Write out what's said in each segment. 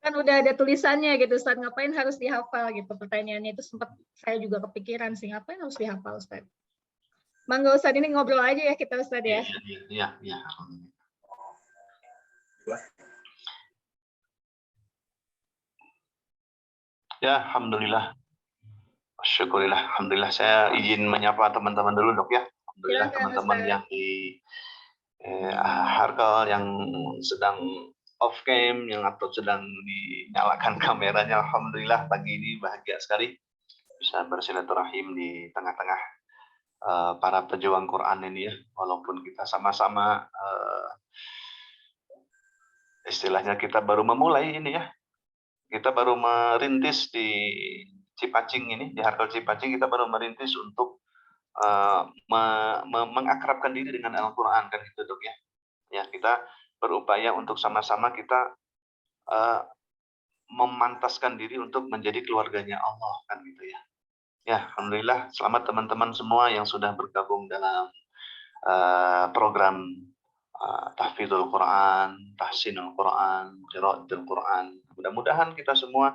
Kan udah ada tulisannya gitu, Ustaz. Ngapain harus dihafal gitu? Pertanyaannya itu sempat saya juga kepikiran sih, ngapain harus dihafal, Ustaz? Mangga Ustaz, ini ngobrol aja ya kita, Ustaz ya. Iya. Ya, alhamdulillah. Syukurillah, alhamdulillah. Saya izin menyapa teman-teman dulu, Dok ya. Alhamdulillah teman-teman yang di Harkal yang sedang off cam, yang atau sedang dinyalakan kameranya. Alhamdulillah pagi ini bahagia sekali bisa bersilaturahim di tengah-tengah para pejuang Quran ini ya. Walaupun kita sama-sama istilahnya kita baru memulai ini ya. Kita baru merintis di Cipacing ini, di Harkal Cipacing kita baru merintis untuk mengakrabkan diri dengan Al-Quran kan gitu Dok ya. Ya kita berupaya untuk sama-sama kita memantaskan diri untuk menjadi keluarganya Allah kan gitu ya. Ya alhamdulillah selamat teman-teman semua yang sudah bergabung dalam program tahfidzul Quran, tahsinul Quran, qiraatul Quran. Mudah-mudahan kita semua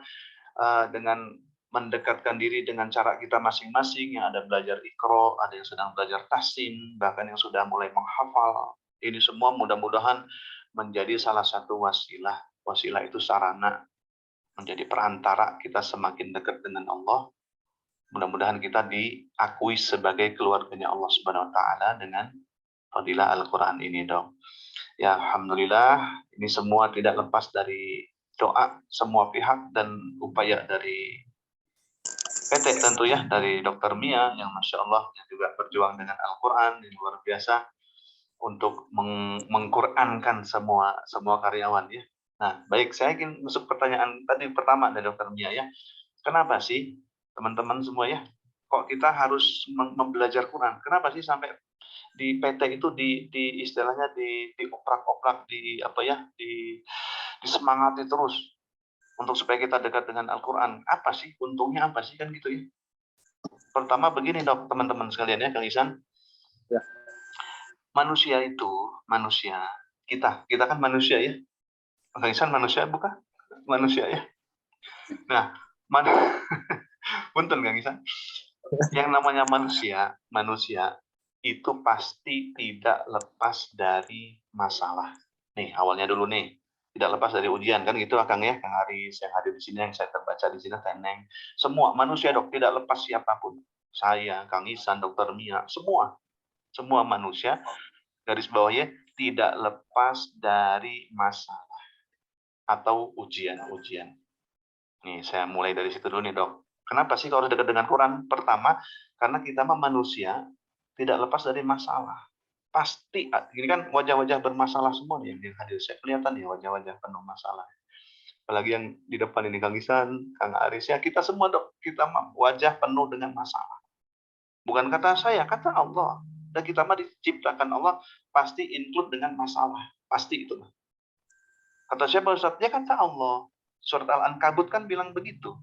dengan mendekatkan diri dengan cara kita masing-masing, yang ada belajar Iqra, ada yang sedang belajar tahsin, bahkan yang sudah mulai menghafal. Ini semua mudah-mudahan menjadi salah satu wasilah. Wasilah itu sarana menjadi perantara kita semakin dekat dengan Allah. Mudah-mudahan kita diakui sebagai keluarganya Allah Subhanahu wa taala dengan fadilah Al-Quran ini, Dok. Ya, alhamdulillah ini semua tidak lepas dari doa semua pihak dan upaya dari PT tentu ya, dari Dr. Mia yang Masya Allah yang juga berjuang dengan Al-Quran yang luar biasa untuk mengqurankan semua karyawan ya. Nah, baik, saya ingin masuk pertanyaan tadi pertama dari Dr. Mia ya. Kenapa sih teman-teman semua ya, kok kita harus membelajar Quran? Kenapa sih sampai di PT itu di istilahnya dioprak-oprak, disemangati terus untuk supaya kita dekat dengan Al-Quran? Apa sih untungnya, apa sih kan gitu ya? Pertama begini Dok, teman-teman sekalian ya, Kang Ihsan. Ya. Manusia kita kan manusia ya. Kang Ihsan manusia bukan? Manusia ya. Nah, punten Kang Ihsan. Yang namanya manusia itu pasti tidak lepas dari masalah. Nih, awalnya dulu nih. Tidak lepas dari ujian kan gitu Kang ya, Kang Aris yang hadir di sini, yang saya terbaca di sini, Teneng. Semua manusia Dok, tidak lepas siapapun. Saya, Kang Ihsan, Dr. Mia, semua manusia garis bawahnya tidak lepas dari masalah atau ujian-ujian. Nih, saya mulai dari situ dulu nih, Dok. Kenapa sih kalau dekat dengan Quran? Pertama, karena kita manusia tidak lepas dari masalah. Pasti, ini kan wajah-wajah bermasalah semua nih yang hadir. Saya kelihatan ya wajah-wajah penuh masalah. Apalagi yang di depan ini Kang Ihsan, Kang Aris, ya kita semua Dok, kita wajah penuh dengan masalah. Bukan kata saya, kata Allah. Dan kita mah diciptakan Allah pasti include dengan masalah. Pasti itu. Kata siapa Ustaz? Ya kata Allah. Surat Al-Ankabut kan bilang begitu.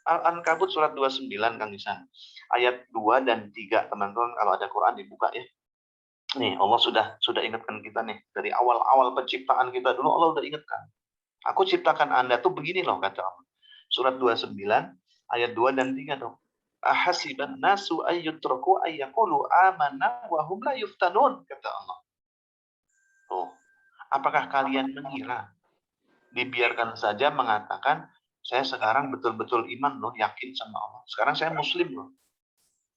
Al-Ankabut surat 29 Kang Ihsan. Ayat 2 dan 3 teman-teman kalau ada Quran dibuka ya. Nih Allah sudah ingatkan kita nih. Dari awal-awal penciptaan kita dulu Allah udah ingatkan. Aku ciptakan Anda tuh begini loh kata Allah. Surat 29 ayat 2 dan 3 dong. Ahasiban nasu ayyutraku ayyaqulu amanna wa hum la yuftanun kata Allah. Tuh. Apakah kalian mengira dibiarkan saja mengatakan saya sekarang betul-betul iman loh, yakin sama Allah. Sekarang saya muslim loh.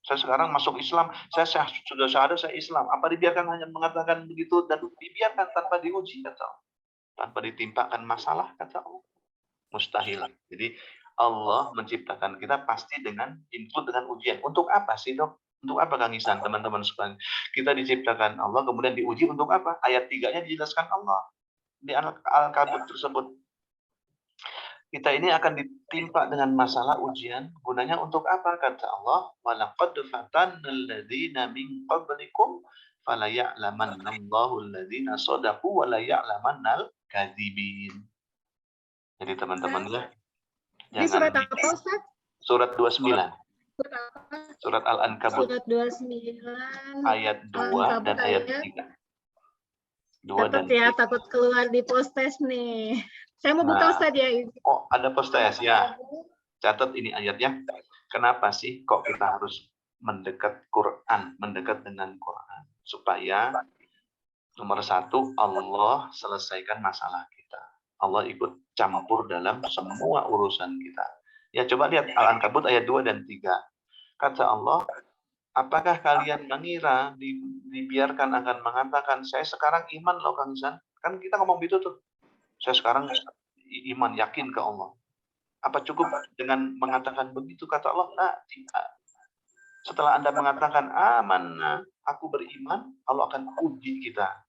Saya sekarang masuk Islam, saya sudah syahada saya Islam. Apa dibiarkan hanya mengatakan begitu dan dibiarkan tanpa diuji kata Allah. Tanpa ditimpakan masalah kata Allah. Mustahil. Jadi Allah menciptakan kita pasti dengan include dengan ujian. Untuk apa sih Dok? Untuk apa Kang Ihsan, teman-teman sekalian? Kita diciptakan Allah, kemudian diuji untuk apa? Ayat 3-nya dijelaskan Allah. Di Al-Kabut tersebut. Kita ini akan ditimpa dengan masalah ujian. Gunanya untuk apa? Kata Allah, وَلَقَدْ فَتَنَّ الَّذِينَ مِنْ قَبْلِكُمْ فَلَيَعْلَمَنَّ اللَّهُ الَّذِينَ صَدَقُوا وَلَيَعْلَمَنَّ الْكَاذِبِينَ. Jadi teman-teman ya. Ini surat apa Ustaz? Surat 29. Surat apa? Surat Al-Ankabut. Surat 29. Ayat 2 dan ayat 3. 2 Catat dan ya, 3. takut keluar di post-test nih. Saya mau buka Nah, Ustaz ya. oh ada post-test ya. Catat ini ayatnya. Kenapa sih kok kita harus mendekat Quran, mendekat dengan Quran? Supaya nomor 1, Allah selesaikan masalah kita. Allah ikut campur dalam semua urusan kita. Ya coba lihat Al-Ankabut ayat 2 dan 3. Kata Allah, apakah kalian mengira dibiarkan akan mengatakan, saya sekarang iman loh Kang Izan. Kan kita ngomong gitu tuh. Saya sekarang iman, yakin ke Allah. Apa cukup dengan mengatakan begitu? Kata Allah, nah, tidak. Setelah Anda mengatakan, aman, aku beriman, Allah akan uji kita.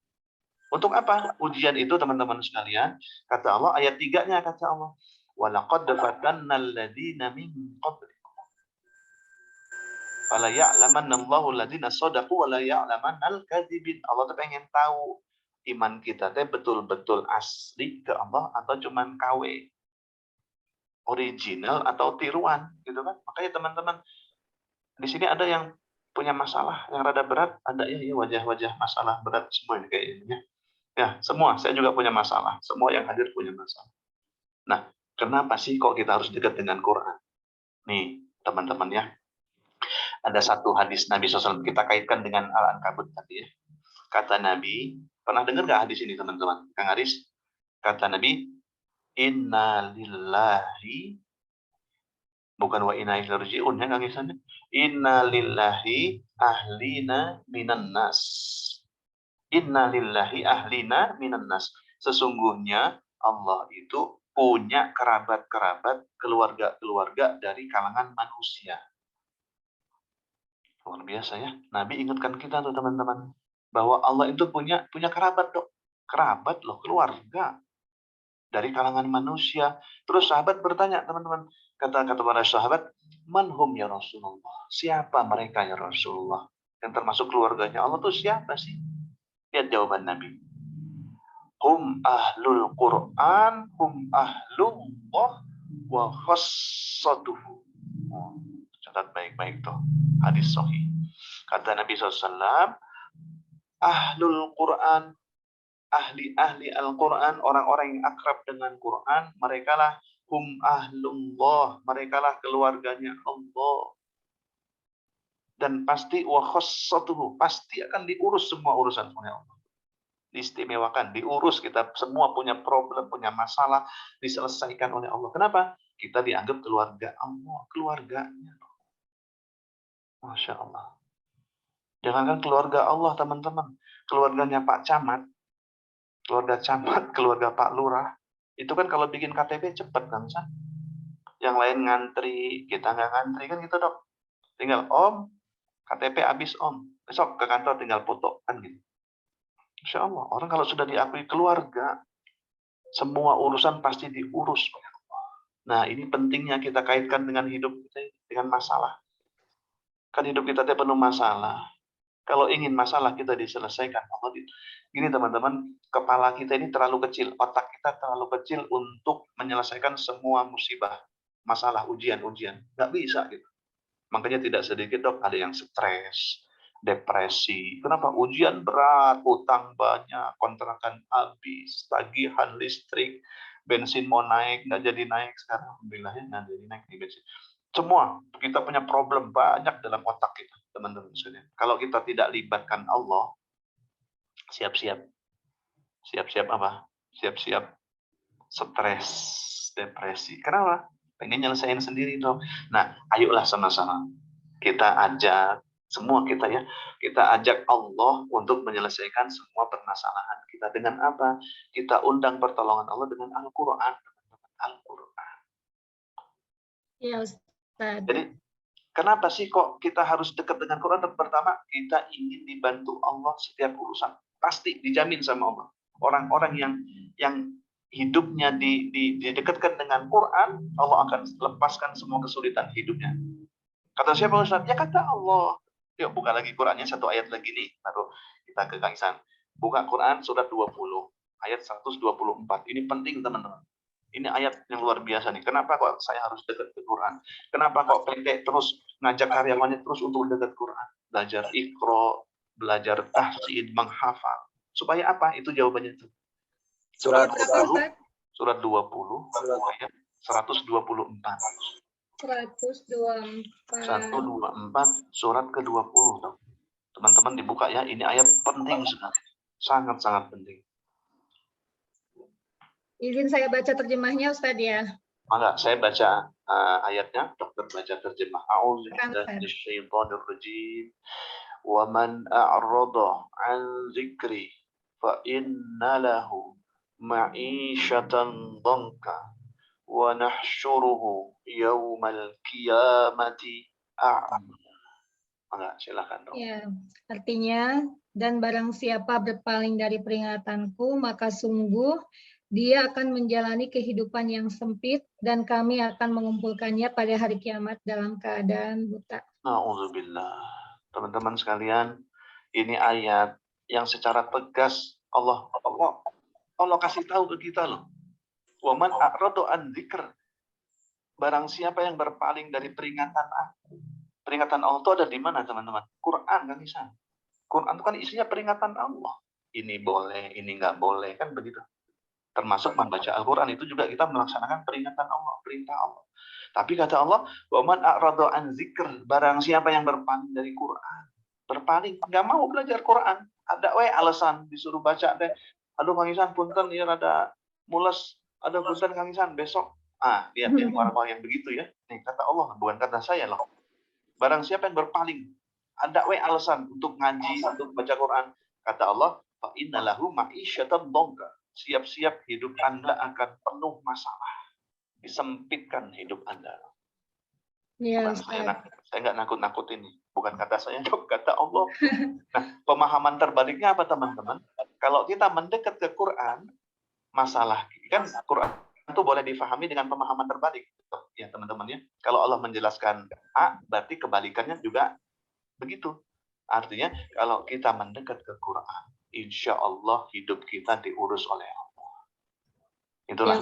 Untuk apa? Ujian itu teman-teman sekalian. Kata Allah, ayat 3-nya kata Allah. وَلَقَدْ فَتَنَّا الَّذِينَ مِنْ قَبْلِكُمْ فَلَا يَعْلَمَنَّ اللَّهُ الَّذِينَ صَدَقُوا وَلَا يَعْلَمَنَّ الْكَاذِبِينَ. Allah tuh pengen tahu iman kita teh betul-betul asli ke Allah atau cuman KW, original atau tiruan, gitu kan? Makanya teman-teman, di sini ada yang punya masalah yang rada berat, ada ya wajah-wajah masalah berat semua ini kayaknya. Ya, semua. Saya juga punya masalah. Semua yang hadir punya masalah. Nah, kenapa sih kok kita harus dekat dengan Quran? Nih, teman-teman ya. Ada satu hadis Nabi SAW, kita kaitkan dengan Al-Ankabut tadi ya. Kata Nabi, pernah dengar nggak hadis ini teman-teman? Kang Aris? Kata Nabi, Inna lillahi, bukan wa inna ilaihi raji'un ya Kang Isan. Inna lillahi ahlina minan nas. Inna lillahi ahlina minan nas. Sesungguhnya Allah itu punya kerabat-kerabat, keluarga-keluarga dari kalangan manusia. Luar biasa ya. Nabi ingatkan kita tuh teman-teman, bahwa Allah itu punya kerabat dok. Kerabat loh, keluarga dari kalangan manusia. Terus sahabat bertanya teman-teman, kata para sahabat, manhum ya Rasulullah. Siapa mereka ya Rasulullah? Yang termasuk keluarganya Allah tuh siapa sih? Lihat jawaban Nabi. Hum ahlul Quran, hum ahlullah wa khassatuhu. Oh, catat baik-baik tuh. Hadis sahih. Kata Nabi SAW, ahlul Quran, ahli-ahli Al-Quran, orang-orang yang akrab dengan Quran, merekalah hum ahlullah, merekalah keluarganya Allah. Dan pasti wa khassatuhu, pasti akan diurus semua urusan oleh Allah. Diistimewakan, diurus, kita semua punya problem, punya masalah, diselesaikan oleh Allah. Kenapa? Kita dianggap keluarga Allah, keluarganya. Masya Allah. Jangankan keluarga Allah, teman-teman. Keluarganya Pak Camat, keluarga Camat, keluarga Pak Lurah, itu kan kalau bikin KTP cepat kan, San? Yang lain ngantri, kita nggak ngantri kan gitu dok. Tinggal Om, KTP habis Om, besok ke kantor tinggal foto kan gitu. Insya Allah, orang kalau sudah diakui keluarga, semua urusan pasti diurus. Nah, ini pentingnya kita kaitkan dengan hidup kita, dengan masalah. Kan hidup kita penuh masalah. Kalau ingin masalah kita diselesaikan, ini teman-teman, kepala kita ini terlalu kecil, otak kita terlalu kecil untuk menyelesaikan semua musibah, masalah, ujian-ujian. Nggak bisa gitu. Makanya tidak sedikit dok, ada yang stres, depresi. Kenapa? Ujian berat, utang banyak, kontrakan habis, tagihan listrik, bensin mau naik, nggak jadi naik sekarang. Alhamdulillah ya, nggak jadi naik nih bensin. Semua kita punya problem banyak dalam otak kita, teman-teman sekalian. Kalau kita tidak libatkan Allah, siap-siap apa? Siap-siap stres, depresi. Kenapa? Pengen nyelesain sendiri dong. Nah, ayolah sama-sama kita ajak semua kita ya, kita ajak Allah untuk menyelesaikan semua permasalahan kita dengan apa? Kita undang pertolongan Allah dengan Al-Quran. Al-Quran. Iya Ustaz. Jadi kenapa sih kok kita harus dekat dengan Quran? Pertama, kita ingin dibantu Allah setiap urusan. Pasti dijamin sama Allah. Orang-orang yang hidupnya didekatkan dengan Quran, Allah akan lepaskan semua kesulitan hidupnya. Kata siapa Ustaz? Ya kata Allah. Yuk buka lagi Qurannya satu ayat lagi nih. Baru kita ke Kang Isan. Buka Quran surat 20 ayat 124. Ini penting teman-teman. Ini ayat yang luar biasa nih. Kenapa kok saya harus dekat ke Quran? Kenapa kok PT terus ngajak karyawannya terus untuk dekat Quran? Belajar Iqra, belajar tahsin, menghafal. Supaya apa? Itu jawabannya itu. Surat berapa, Ustaz? Surat 20 ayat 124. 124 surat ke-20. Teman-teman dibuka ya, ini ayat penting sekali. Sangat-sangat penting. Izin saya baca terjemahnya, Ustaz ya. Maka saya baca ayatnya, dokter baca terjemah. A'udzubillahi minasyaitonir rajim. Wa man a'rada 'an dzikri fa inna lahu ma'isyatan dhanka wa nahsyuruhu yaumal qiyamati a'ma. Maka silakan, Dok. Ya, artinya, dan barang siapa berpaling dari peringatanku, maka sungguh dia akan menjalani kehidupan yang sempit dan kami akan mengumpulkannya pada hari kiamat dalam keadaan buta. Na'udzubillah. Teman-teman sekalian, ini ayat yang secara tegas Allah kasih tahu ke kita loh. Wa man a'rada an dzikr. Barang siapa yang berpaling dari peringatan aku. Peringatan Allah itu ada di mana, teman-teman? Quran kan bisa. Quran itu kan isinya peringatan Allah. Ini boleh, ini nggak boleh, kan begitu. Termasuk membaca Al-Quran itu juga kita melaksanakan peringatan Allah, perintah Allah. Tapi kata Allah, wa man a'rada an dzikr, barang siapa yang berpaling dari Quran, berpaling, nggak mau belajar Quran, ada alasan disuruh baca deh. Aduh Kang Ihsan, punten ya rada mules. Aduh punten Kang Ihsan, besok. Lihat ya orang-orang yang begitu ya. Nih kata Allah, bukan kata saya loh. Barang siapa yang berpaling, ada alasan untuk ngaji, untuk baca Quran. Kata Allah, fa innalahu ma'isyatan dhanka. Siap-siap hidup Anda akan penuh masalah. Disempitkan hidup Anda. Ya, saya nggak nakut-nakutin ini. Bukan kata saya, kata Allah. Nah, pemahaman terbaliknya apa teman-teman? Kalau kita mendekat ke Quran, masalah kan Quran itu boleh difahami dengan pemahaman terbalik. Ya teman-teman ya. Kalau Allah menjelaskan A, berarti kebalikannya juga begitu. Artinya kalau kita mendekat ke Quran, insya Allah hidup kita diurus oleh Allah. Itulah.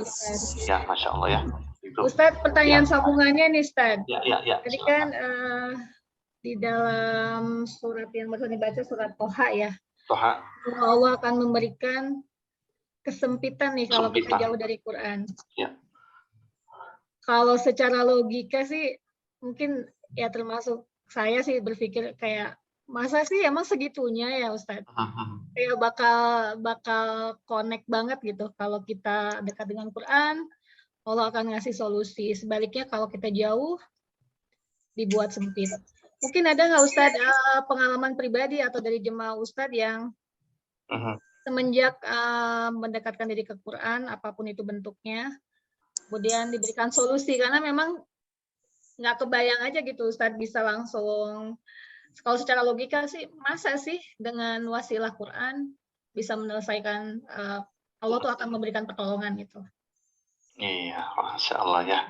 Ya, Masya Allah ya. Itu. Ustadz, pertanyaan sambungannya nih, Ustadz. Ya. Tadi kan di dalam surat yang baru dibaca, surat Toha ya. Toha. Allah akan memberikan kesempitan nih kalau kita jauh dari Quran. Ya. Kalau secara logika sih mungkin ya termasuk saya sih berpikir kayak masa sih emang segitunya ya Ustadz? Kayak bakal connect banget gitu kalau kita dekat dengan Quran, Allah akan ngasih solusi. Sebaliknya kalau kita jauh dibuat sempit. Mungkin ada nggak Ustadz pengalaman pribadi atau dari jemaah Ustadz yang semenjak mendekatkan diri ke Quran, apapun itu bentuknya, kemudian diberikan solusi, karena memang nggak kebayang aja gitu Ustadz bisa langsung, kalau secara logika sih, masa sih dengan wasilah Quran bisa menyelesaikan, Allah tuh akan memberikan pertolongan gitu. Iya, Masya Allah ya.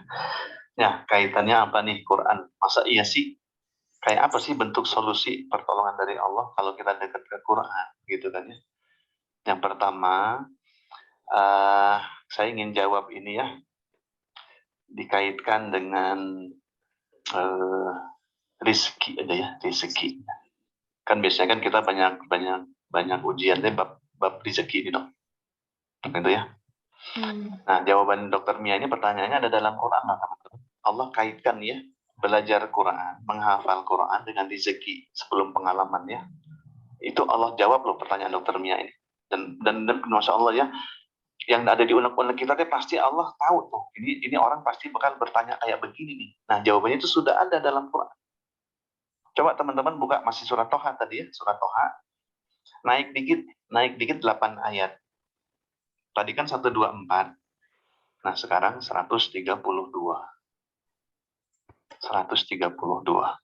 Ya, kaitannya apa nih Quran? Masa iya sih? Kayak apa sih bentuk solusi pertolongan dari Allah kalau kita dekat ke Quran, gitu kan ya? Yang pertama, saya ingin jawab ini ya, dikaitkan dengan rezeki aja ya, rezeki. Kan biasanya kan kita banyak ujian deh bab rezeki ini dong, gitu ya. Nah, jawaban Dokter Mia ini pertanyaannya ada dalam Quran, teman-teman. Allah kaitkan ya, belajar Quran, menghafal Quran dengan rezeki sebelum pengalaman ya. Itu Allah jawab loh pertanyaan Dokter Mia ini. Dan Masya Allah ya, yang ada di unek-unek kita pasti Allah tahu tuh. Ini orang pasti bakal bertanya kayak begini nih. Nah, jawabannya itu sudah ada dalam Quran. Coba teman-teman buka masih surat Toha tadi ya, surat Toha. Naik dikit 8 ayat. Tadi kan 124. Nah, sekarang 132. 132.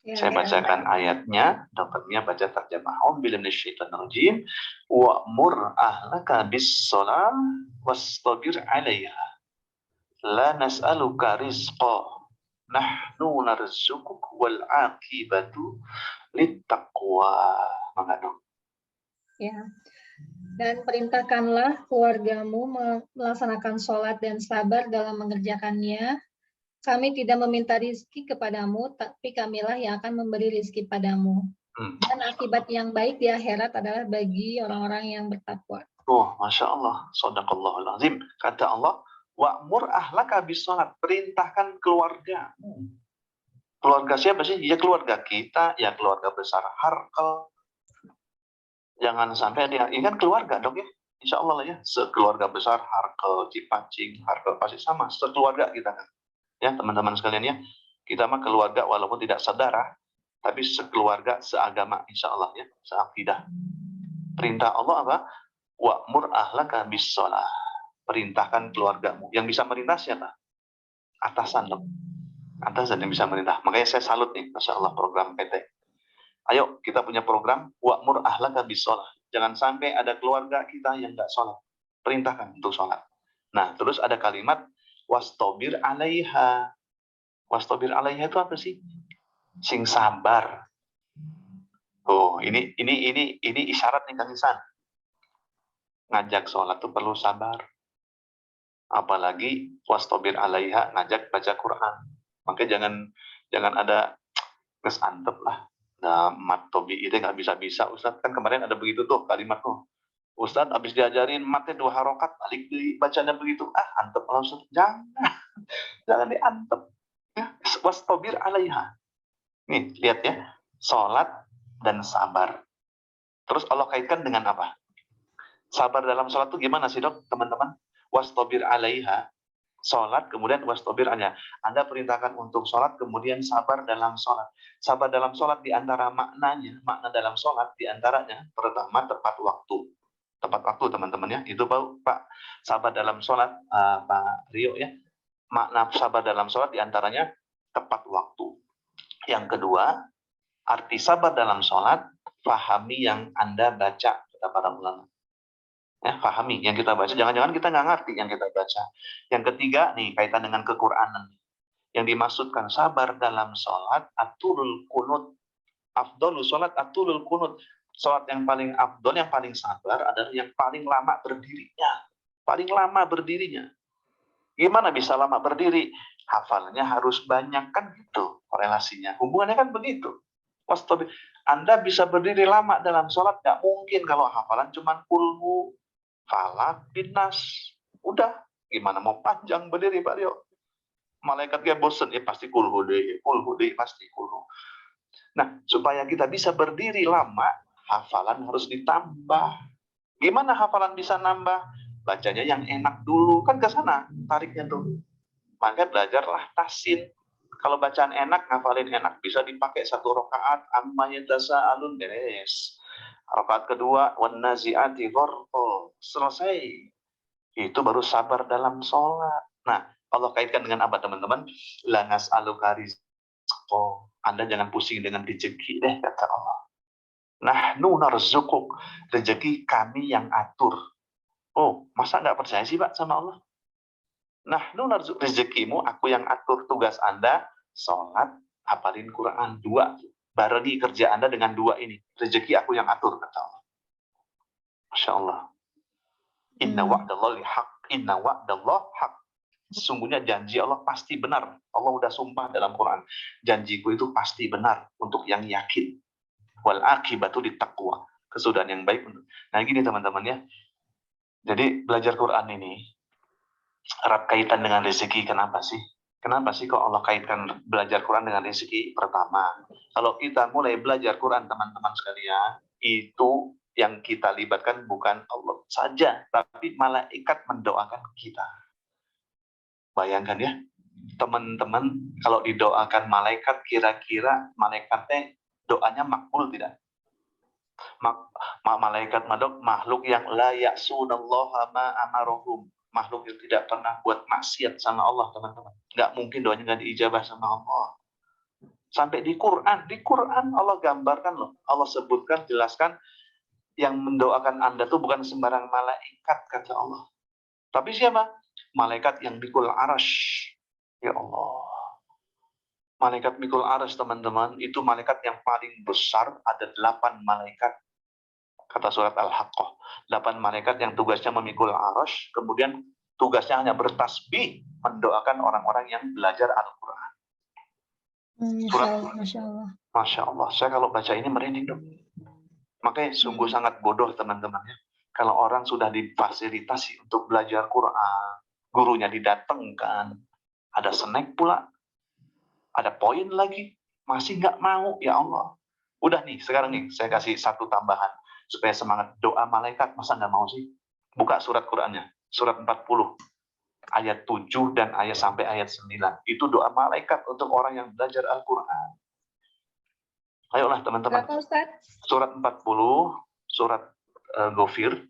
Ya, saya bacakan ayatnya, dokternya baca terjemah. A'udzubillahi minasyaitonirrajim. Wa'mur ahlaka bis-shalah wastabir 'alaiha. La nas'aluka rizqa. Nahnu narzuquk wal 'aqibatu littaqwa. Mangga. Ya. Dan perintahkanlah keluargamu melaksanakan sholat dan sabar dalam mengerjakannya. Kami tidak meminta rizki kepadamu, tapi kamilah yang akan memberi rizki padamu. Dan akibat yang baik di akhirat adalah bagi orang-orang yang bertakwa. Oh, Masya Allah. Shadaqallahul azim. Kata Allah, wa'mur ahlaka bisolat. Perintahkan keluarga. Keluarga siapa sih? Ya keluarga kita, ya keluarga besar Harkel. Jangan sampai dia, ini kan keluarga dong ya. Insya Allah lah ya, sekeluarga besar Harkel, Cipacing, Harkel pasti sama, sekeluarga kita kan. Ya teman-teman sekalian ya, kita mah keluarga walaupun tidak saudara, tapi sekeluarga, seagama insya Allah ya, seakidah. Perintah Allah apa? Wa'mur ahlaka bis-shalah. Perintahkan keluargamu. Yang bisa merintah siapa? Atasan dong. Atasan yang bisa merintah. Makanya saya salut nih, Masya Allah program PT. Ayo kita punya program wa'mur ahlaka bis-shalah. Jangan sampai ada keluarga kita yang nggak sholat. Perintahkan untuk sholat. Nah, terus ada kalimat wastobir alaiha. Wastobir alaiha itu apa sih? Sing sabar. Oh, ini isyarat nih Kang Isan. Ngajak sholat tuh perlu sabar. Apalagi wastobir alaiha, ngajak baca Quran. Makanya jangan ada kesantep lah. Nah, mat tobi itu nggak bisa-bisa Ustadz. Kan kemarin ada begitu tuh kalimat tuh. Ustadz habis diajarin matnya 2 harokat, balik bacanya begitu. Antep Allah Ustadz. Jangan diantep. Ya, wastobir alaiha. Nih, lihat ya. Sholat dan sabar. Terus Allah kaitkan dengan apa? Sabar dalam sholat itu gimana sih dok, teman-teman? Wastobir alaiha. Sholat, kemudian wastobir alaiha. Anda perintahkan untuk sholat, kemudian sabar dalam sholat. Sabar dalam sholat diantara maknanya, makna dalam sholat diantaranya, pertama tepat waktu. Tepat waktu teman-teman ya. Itu Pak, sabar dalam sholat, Pak Rio ya. Makna sabar dalam sholat diantaranya tepat waktu. Yang kedua, arti sabar dalam sholat, pahami yang Anda baca, kata para ulama. Ya, pahami yang kita baca. Jangan-jangan kita nggak ngerti yang kita baca. Yang ketiga, nih kaitan dengan Kequranan. Yang dimaksudkan sabar dalam sholat, atulul kunut. Afdolul sholat, atulul kunut. Sholat yang paling afdol, yang paling sabar adalah yang paling lama berdirinya. Paling lama berdirinya. Gimana bisa lama berdiri? Hafalnya harus banyak kan gitu korelasinya. Hubungannya kan begitu. Anda bisa berdiri lama dalam sholat, nggak mungkin kalau hafalan cuma kulhu, falak, binas. Udah, gimana mau panjang berdiri Pak Rio? Malaikat dia bosen, ya pasti kulhu deh, pasti kulhu. Nah, supaya kita bisa berdiri lama, hafalan harus ditambah. Gimana hafalan bisa nambah? Bacanya yang enak dulu, kan ke sana tariknya tuh. Maka belajarlah tasin. Kalau bacaan enak, ngafalin enak, bisa dipakai 1 rakaat, amma yatasaalun beres. Rakaat kedua, wan nazi'ati gharqa. Selesai. Itu baru sabar dalam sholat. Nah, Allah kaitkan dengan apa teman-teman? La nas'aluka rizqa. Anda jangan pusing dengan rezeki deh, kata Allah. Nahnu narzukuk. Rezeki kami yang atur. Oh, masa nggak percaya sih Pak sama Allah? Nahnu narzuk, rezekimu aku yang atur. Tugas Anda sholat, hafalin Quran 2. Barengi kerja Anda dengan 2 ini. Rezeki aku yang atur, kata Allah. Masya Allah. Inna wa'dallahi haq. Inna wa'dallah haq. Sesungguhnya janji Allah pasti benar. Allah udah sumpah dalam Quran. Janjiku itu pasti benar untuk yang yakin. Wal akibatu ditaqwa. Kesudahan yang baik. Nah gini teman-teman ya. Jadi belajar Quran ini erat kaitan dengan rezeki. Kenapa sih? Kenapa sih kok Allah kaitkan belajar Quran dengan rezeki? Pertama, kalau kita mulai belajar Quran teman-teman sekalian, itu yang kita libatkan bukan Allah saja, tapi malaikat mendoakan kita. Bayangkan ya, teman-teman kalau didoakan malaikat, kira-kira malaikatnya doanya makbul tidak? Malaikat makhluk yang la ya'sunallaha ma amarohum. Makhluk yang tidak pernah buat maksiat sama Allah, teman-teman. Nggak mungkin doanya nggak diijabah sama Allah. Sampai di Quran Allah gambarkan loh. Allah sebutkan, jelaskan, yang mendoakan Anda tuh bukan sembarang malaikat, kata Allah. Tapi siapa? Malaikat yang mikul arash. Ya Allah. Malaikat mikul arash, teman-teman, itu malaikat yang paling besar. Ada 8 malaikat. Kata surat Al-Haqqah, 8 malaikat yang tugasnya memikul arash, kemudian tugasnya hanya bertasbih, mendoakan orang-orang yang belajar Al-Quran. Masya Allah. Masya Allah. Saya kalau baca ini merinding dong. Makanya sungguh sangat bodoh teman-teman ya. Kalau orang sudah difasilitasi untuk belajar Quran, gurunya didatangkan, ada snack pula, ada poin lagi, masih nggak mau, ya Allah. Udah nih, sekarang nih, saya kasih satu tambahan, supaya semangat doa malaikat, masa nggak mau sih? Buka surat Qurannya, surat 40, ayat 7 dan ayat sampai ayat 9. Itu doa malaikat untuk orang yang belajar Al-Quran. Ayolah teman-teman. Surat 40, surat Ghafir,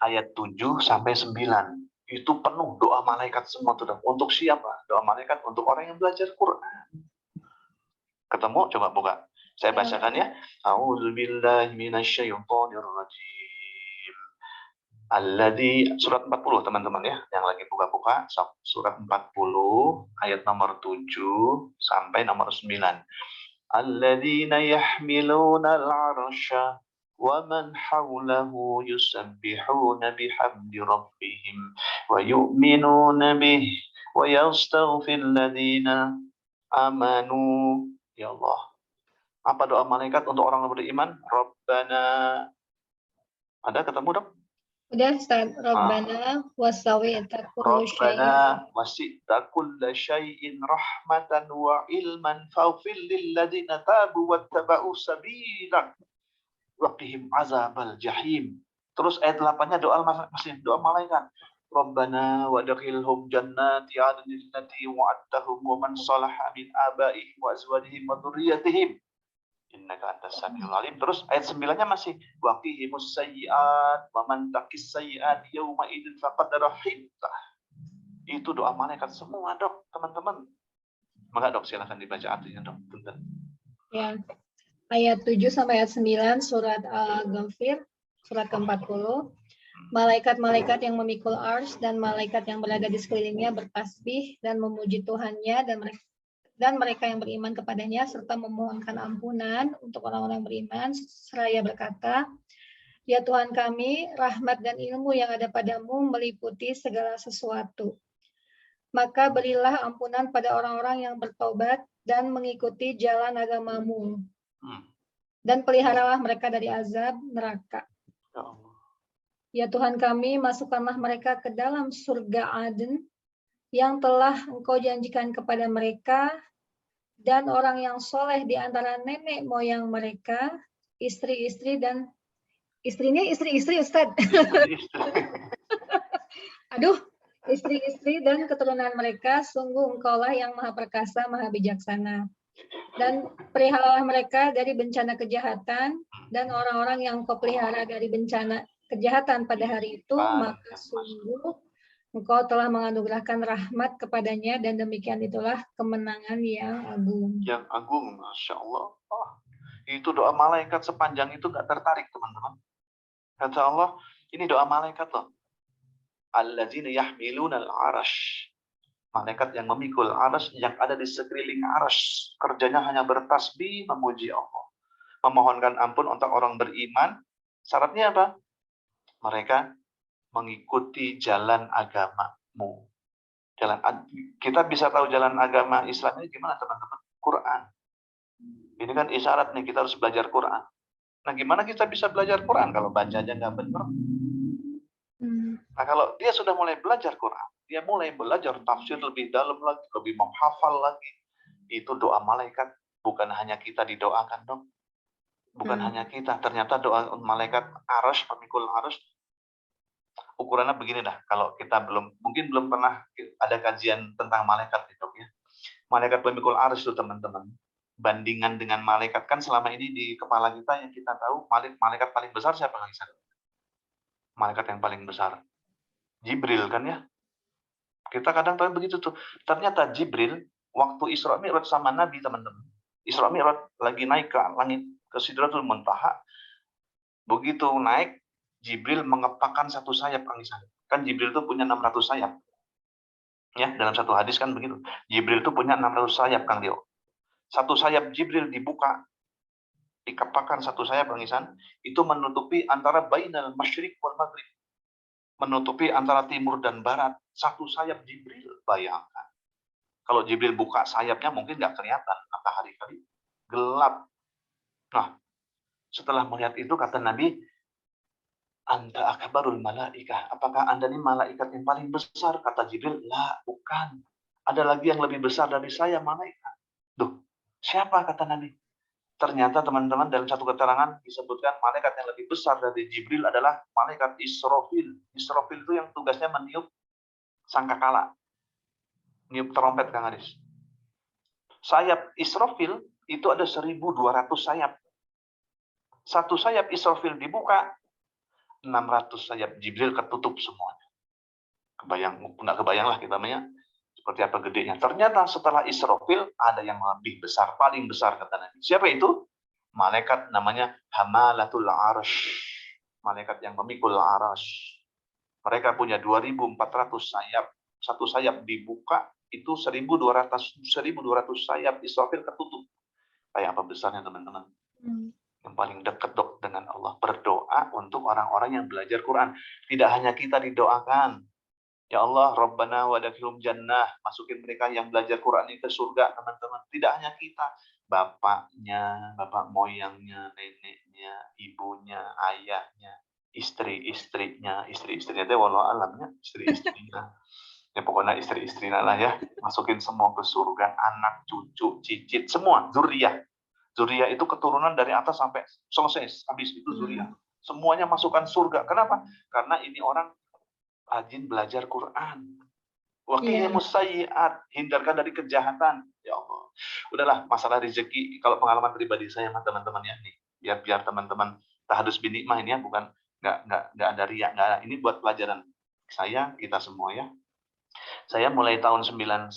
ayat 7 sampai 9. Itu penuh doa malaikat semua tuh. Untuk siapa? Doa malaikat untuk orang yang belajar Quran. Ketemu? Coba buka. Saya bacakan ya. A'udzubillahi minasyaitonirrajim. Alladzi, surat 40 teman-teman ya, yang lagi buka-buka, surat 40 ayat nomor 7 sampai nomor 9. Alladzina yahmiluna al-'arsya wa man hawlahu yusabbihuna bihamdi rabbihim wa yu'minuna bih wa yastaghfir ladzina amanu. Ya Allah. Apa doa malaikat untuk orang yang beriman? Rabbana. Ada ketemu dong? Udah, Ustaz. Rabbana wasi'ta kulla syai'in. Rabbana wasi'ta kulla syai'in rahmatan wa ilman faghfir lil ladzina tabu wattaba'u sabilak wa qihim azabal jahim. Terus ayat 8-nya doa masih doa malaikat. Rabbana wadkhilhum jannati 'adnin allati wa'adtahum wa man salaha min abaihim wa azwajihim wa dzurriyyatihim innaka antas samiul alim. Terus ayat 9-nya masih waqihimus sayyi'at wa man taqis sayyi'at yauma idzin faqad rahimtah. Itu doa malaikat semua, Dok, teman-teman. Maka Dok silakan dibaca artinya, Dok. Bentar. Ya. Ayat 7 sampai ayat 9 surat Al-Ghafir, surat ke-40. Malaikat-malaikat yang memikul ars dan malaikat yang berada di sekelilingnya bertasbih dan memuji Tuhannya dan mereka yang beriman kepadanya serta memohonkan ampunan untuk orang-orang beriman seraya berkata, ya Tuhan kami, rahmat dan ilmu yang ada padamu meliputi segala sesuatu. Maka berilah ampunan pada orang-orang yang bertobat dan mengikuti jalan agamamu. Dan peliharalah mereka dari azab neraka. Ya Tuhan kami, masukkanlah mereka ke dalam surga Aden yang telah Engkau janjikan kepada mereka, dan orang yang soleh di antara nenek moyang mereka, istri-istri dan istrinya istri-istri, Ustaz. Aduh, istri-istri dan keturunan mereka, sungguh Engkaulah yang maha perkasa, maha bijaksana. Dan peliharalah mereka dari bencana kejahatan, dan orang-orang yang Engkau pelihara dari bencana kejahatan pada hari itu, maka sungguh Engkau telah menganugerahkan rahmat kepadanya, dan demikian itulah kemenangan yang agung. Yang agung, Masya Allah. Oh, itu doa malaikat sepanjang itu gak tertarik, teman-teman. Kata Allah, ini doa malaikat loh. Alladzina yahmiluna al-'arash. Malaikat yang memikul aras, yang ada di sekeliling aras. Kerjanya hanya bertasbih, memuji Allah. Memohonkan ampun untuk orang beriman. Syaratnya apa? Mereka mengikuti jalan agamamu. Kita bisa tahu jalan agama Islam ini gimana, teman-teman? Quran. Ini kan isyarat nih, kita harus belajar Quran. Nah, gimana kita bisa belajar Quran kalau baca aja nggak benar? Nah, kalau dia sudah mulai belajar Quran, dia mulai belajar tafsir lebih dalam lagi, lebih menghafal lagi. Itu doa malaikat. Bukan hanya kita didoakan, dong. Bukan hanya kita. Ternyata doa malaikat arasy, pemikul arasy, ukurannya begini dah. Kalau kita mungkin belum pernah ada kajian tentang malaikat itu ya. Malaikat pemikul arasy itu, teman-teman. Bandingan dengan malaikat, kan selama ini di kepala kita yang kita tahu malaikat paling besar siapa yang bisa? Malaikat yang paling besar Jibril kan ya. Kita kadang tahu begitu tuh. Ternyata Jibril waktu Isra Mi'raj sama Nabi, teman-teman. Isra Mi'raj lagi naik ke langit, ke Sidratul Muntaha. Begitu naik, Jibril mengepakkan satu sayap, Kang Isan. Kan Jibril itu punya 600 sayap. Ya, dalam satu hadis kan begitu. Jibril itu punya 600 sayap, Kang Dio. Satu sayap Jibril dibuka, dikepakkan satu sayap, Kang Isan, itu menutupi antara bainal masyriq wal maghrib. Menutupi antara timur dan barat. Satu sayap Jibril, bayangkan. Kalau Jibril buka sayapnya mungkin nggak kelihatan matahari kali, gelap. Nah, setelah melihat itu kata Nabi, Anta akbarul malaikah. Apakah Anda ini malaikat yang paling besar? Kata Jibril, lah, bukan. Ada lagi yang lebih besar dari saya, malaikat. Duh, siapa kata Nabi? Ternyata teman-teman dalam satu keterangan disebutkan malaikat yang lebih besar dari Jibril adalah malaikat Israfil. Israfil itu yang tugasnya meniup sangkakala. Niup trompet, Kang Adis. Sayap Israfil itu ada 1.200 sayap. Satu sayap Israfil dibuka, 600 sayap Jibril ketutup semuanya. Nggak kebayang lah kita namanya seperti apa gedenya. Ternyata setelah Israfil ada yang lebih besar, paling besar kata Nabi. Siapa itu? Malaikat namanya Hamalatul Arash. Malaikat yang memikul Arash. Mereka punya 2.400 sayap. Satu sayap dibuka, itu 1.200 sayap Israfil ketutup. Kayak apa besarnya teman-teman? Yang paling dekat dengan Allah. Berdoa untuk orang-orang yang belajar Quran. Tidak hanya kita didoakan. Ya Allah, Rabbana wa adkhilhum jannah. Masukin mereka yang belajar Quran ini ke surga, teman-teman. Tidak hanya kita. Bapaknya, bapak moyangnya, neneknya, ibunya, ayahnya, istri-istrinya. Istri-istrinya itu walau alamnya. Istri-istrinya. Ya pokoknya istri-istrinya lah ya. Masukin semua ke surga. Anak, cucu, cicit, semua. Zuriyah. Zuriyah itu keturunan dari atas sampai selesai. Habis itu zuriyah. Semuanya masukkan surga. Kenapa? Karena ini orang rajin belajar Quran. Waqihimus sayyi'at, hindarkan dari kejahatan. Ya Allah. Udahlah, masalah rezeki kalau pengalaman pribadi saya sama teman-teman ya nih. Biar teman-teman tahadus bin nikmah ini ya, bukan enggak ada riak, enggak ada. Ini buat pelajaran saya, kita semua ya. Saya mulai tahun 2001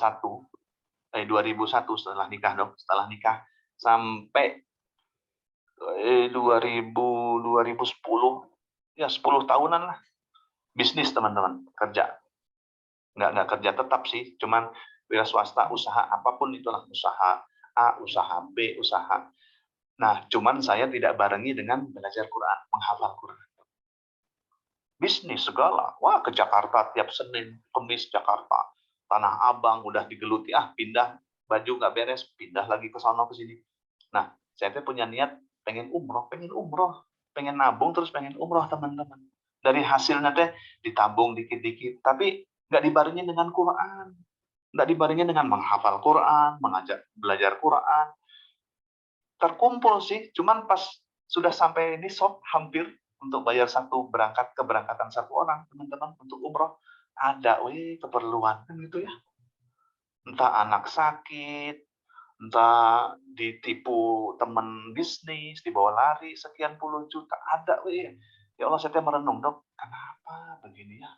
setelah nikah dong, setelah nikah sampai 2010 ya 10 tahunan lah bisnis teman-teman, kerja nggak kerja tetap sih, cuman wira swasta, usaha apapun itulah, usaha A, usaha B, usaha. Nah, cuman saya tidak barengi dengan belajar Quran, menghafal Quran. Bisnis segala, wah ke Jakarta tiap Senin, Kamis Jakarta, Tanah Abang udah digeluti, pindah baju nggak beres, pindah lagi ke sana ke sini. Nah, saya punya niat pengen umroh, pengen nabung terus pengen umroh teman-teman. Dari hasilnya ditabung dikit-dikit, tapi nggak dibarengin dengan Quran, nggak dibarengin dengan menghafal Quran, mengajak belajar Quran. Terkumpul sih, cuman pas sudah sampai ini hampir untuk bayar keberangkatan satu orang teman-teman untuk umroh, ada keperluan kan gitu ya. Entah anak sakit, entah ditipu teman bisnis, dibawa lari sekian puluh juta, ada ya Allah, saya merenung dok, kenapa begini ya?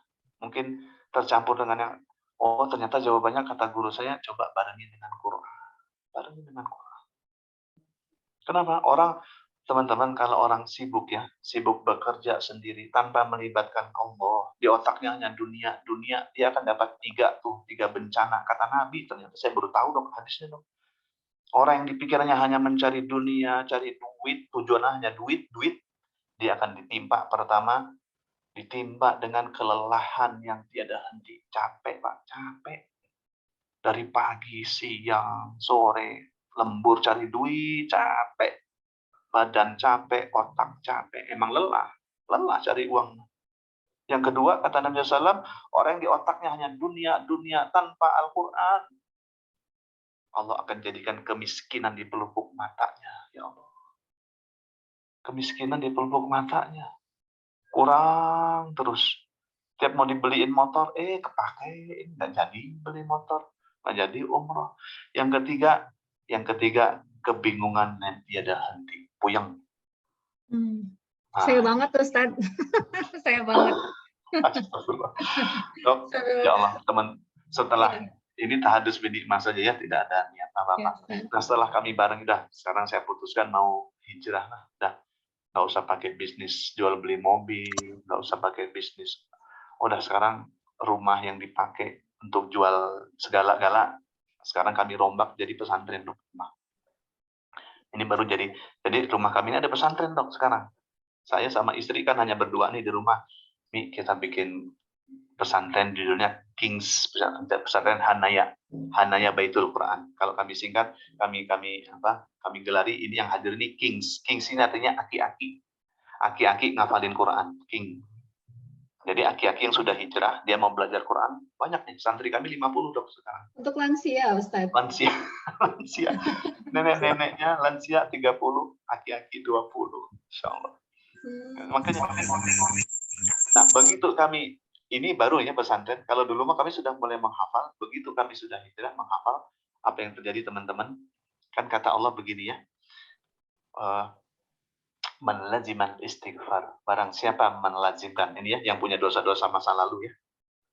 Mungkin tercampur dengan yang ternyata jawabannya kata guru saya, coba barengin dengan Quran. Kenapa? Teman-teman, kalau orang sibuk bekerja sendiri tanpa melibatkan Allah, di otaknya hanya dunia, dia akan dapat tiga bencana. Kata Nabi, ternyata saya baru tahu dok hadisnya dok. Orang yang dipikirannya hanya mencari dunia, cari duit, tujuannya hanya duit, dia akan ditimpa dengan kelelahan yang tiada henti. Capek, Pak, capek. Dari pagi, siang, sore, lembur cari duit, capek. Badan capek, otak capek. Emang lelah cari uang. Yang kedua, kata Nabi SAW, orang yang di otaknya hanya dunia tanpa Al-Quran, Allah akan jadikan kemiskinan di pelupuk matanya. Ya Allah. Kemiskinan di pelupuk matanya. Kurang terus. Tiap mau dibeliin motor, kepake, nggak jadi beli motor, nggak jadi umroh. Yang ketiga, kebingungan yang tiada henti, puyeng. Saya banget Ustaz. Saya banget. Dok, ya Allah, teman, setelah ini tahadus bin nikmah saja ya, tidak ada niat apa-apa. Nah, setelah kami bareng, sekarang saya putuskan mau hijrah lah, nggak usah pakai bisnis jual beli mobil, nggak usah pakai bisnis. Udah sekarang rumah yang dipakai untuk jual segala-gala, sekarang kami rombak jadi pesantren dok. Ini baru jadi rumah kami ini ada pesantren dok sekarang. Saya sama istri kan hanya berdua nih di rumah. Nih kita bikin pesantren judulnya Kings, pesantren Hanaya Baitul Quran. Kalau kami singkat, kami gelari ini yang hadir ini Kings. Kings ini artinya aki-aki. Aki-aki ngafalin Quran, King. Jadi aki-aki yang sudah hijrah, dia mau belajar Quran, banyak nih. Santri kami 50 dok sekarang. Untuk lansia, Ustaz. Lansia. Nenek-neneknya lansia 30, aki-aki 20. Insyaallah. Makanya, nah begitu kami, ini baru ya pesantren. Kalau dulu mah kami sudah mulai menghafal. Begitu kami sudah hijrah menghafal apa yang terjadi teman-teman. Kan kata Allah begini ya. Menlaziman istighfar. Barang siapa menlazimkan ini ya, yang punya dosa-dosa masa lalu ya.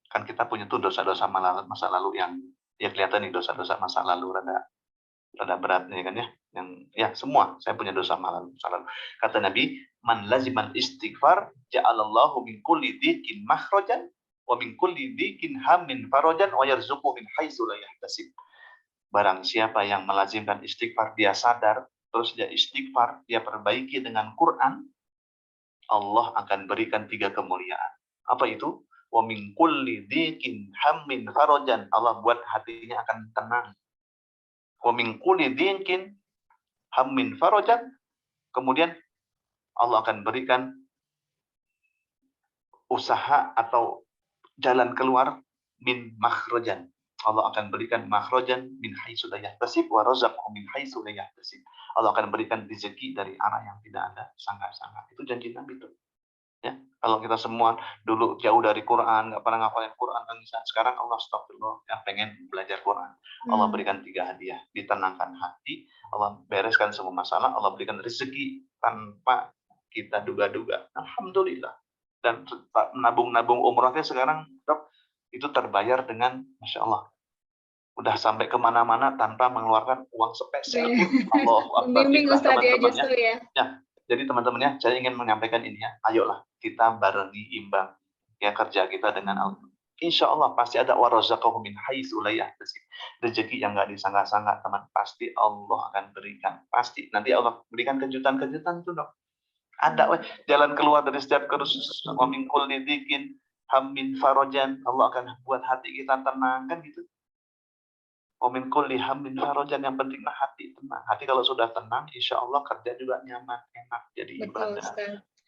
Kan kita punya tuh dosa-dosa masa lalu yang ya kelihatan nih dosa-dosa masa lalu rada berat nih kan ya. Yang ya semua saya punya dosa masa lalu. Kata Nabi, man laziman istighfar ja'alallahu min kulli dhiqin makhrajan wa min kulli dhiqin hammin farajan wa yarzuqhu min haitsu la yahtasib. Barang siapa yang melazimkan istighfar, dia sadar, terus dia istighfar, dia perbaiki dengan Quran, Allah akan berikan 3 kemuliaan. Apa itu? Wa min kulli dhiqin hammin farajan. Allah buat hatinya akan tenang. Wa min kulli dhiqin hammin farajan. Kemudian Allah akan berikan usaha atau jalan keluar min makhrajan. Allah akan berikan makhrajan min haitsu la yahtasib wa razaqhu min haitsu la yahtasib. Allah akan berikan rezeki dari arah yang tidak ada sangka-sangka. Itu janji Nabi itu. Ya, kalau kita semua dulu jauh dari Quran, nggak pernah ngafalin Quran, sekarang Allah astagfirullah yang pengen belajar Quran. Allah berikan 3 hadiah, ditenangkan hati, Allah bereskan semua masalah, Allah berikan rezeki tanpa kita duga-duga. Alhamdulillah. Dan nabung-nabung umrahnya sekarang dok, itu terbayar dengan Masya Allah. Udah sampai kemana-mana tanpa mengeluarkan uang sepeser pun. Allahu Akbar. Membimbing Ustaz ya justru ya. Jadi teman-teman ya, saya ingin menyampaikan ini ya. Ayolah kita barengi imbang ya kerja kita dengan Allah. Insya Allah pasti ada warazaqahu min haitsu la yahtasib. Rezeki yang nggak disangka-sangka teman, pasti Allah akan berikan. Pasti nanti Allah berikan kejutan-kejutan tuh dok. Ada jalan keluar dari setiap kerusuhan. Wa min kulli dhiqin hammin farajan. Allah akan buat hati kita tenang kan gitu. Wa min kulli hammin farajan, yang penting hati tenang. Hati kalau sudah tenang, insya Allah kerja juga nyaman, enak jadi ibadah.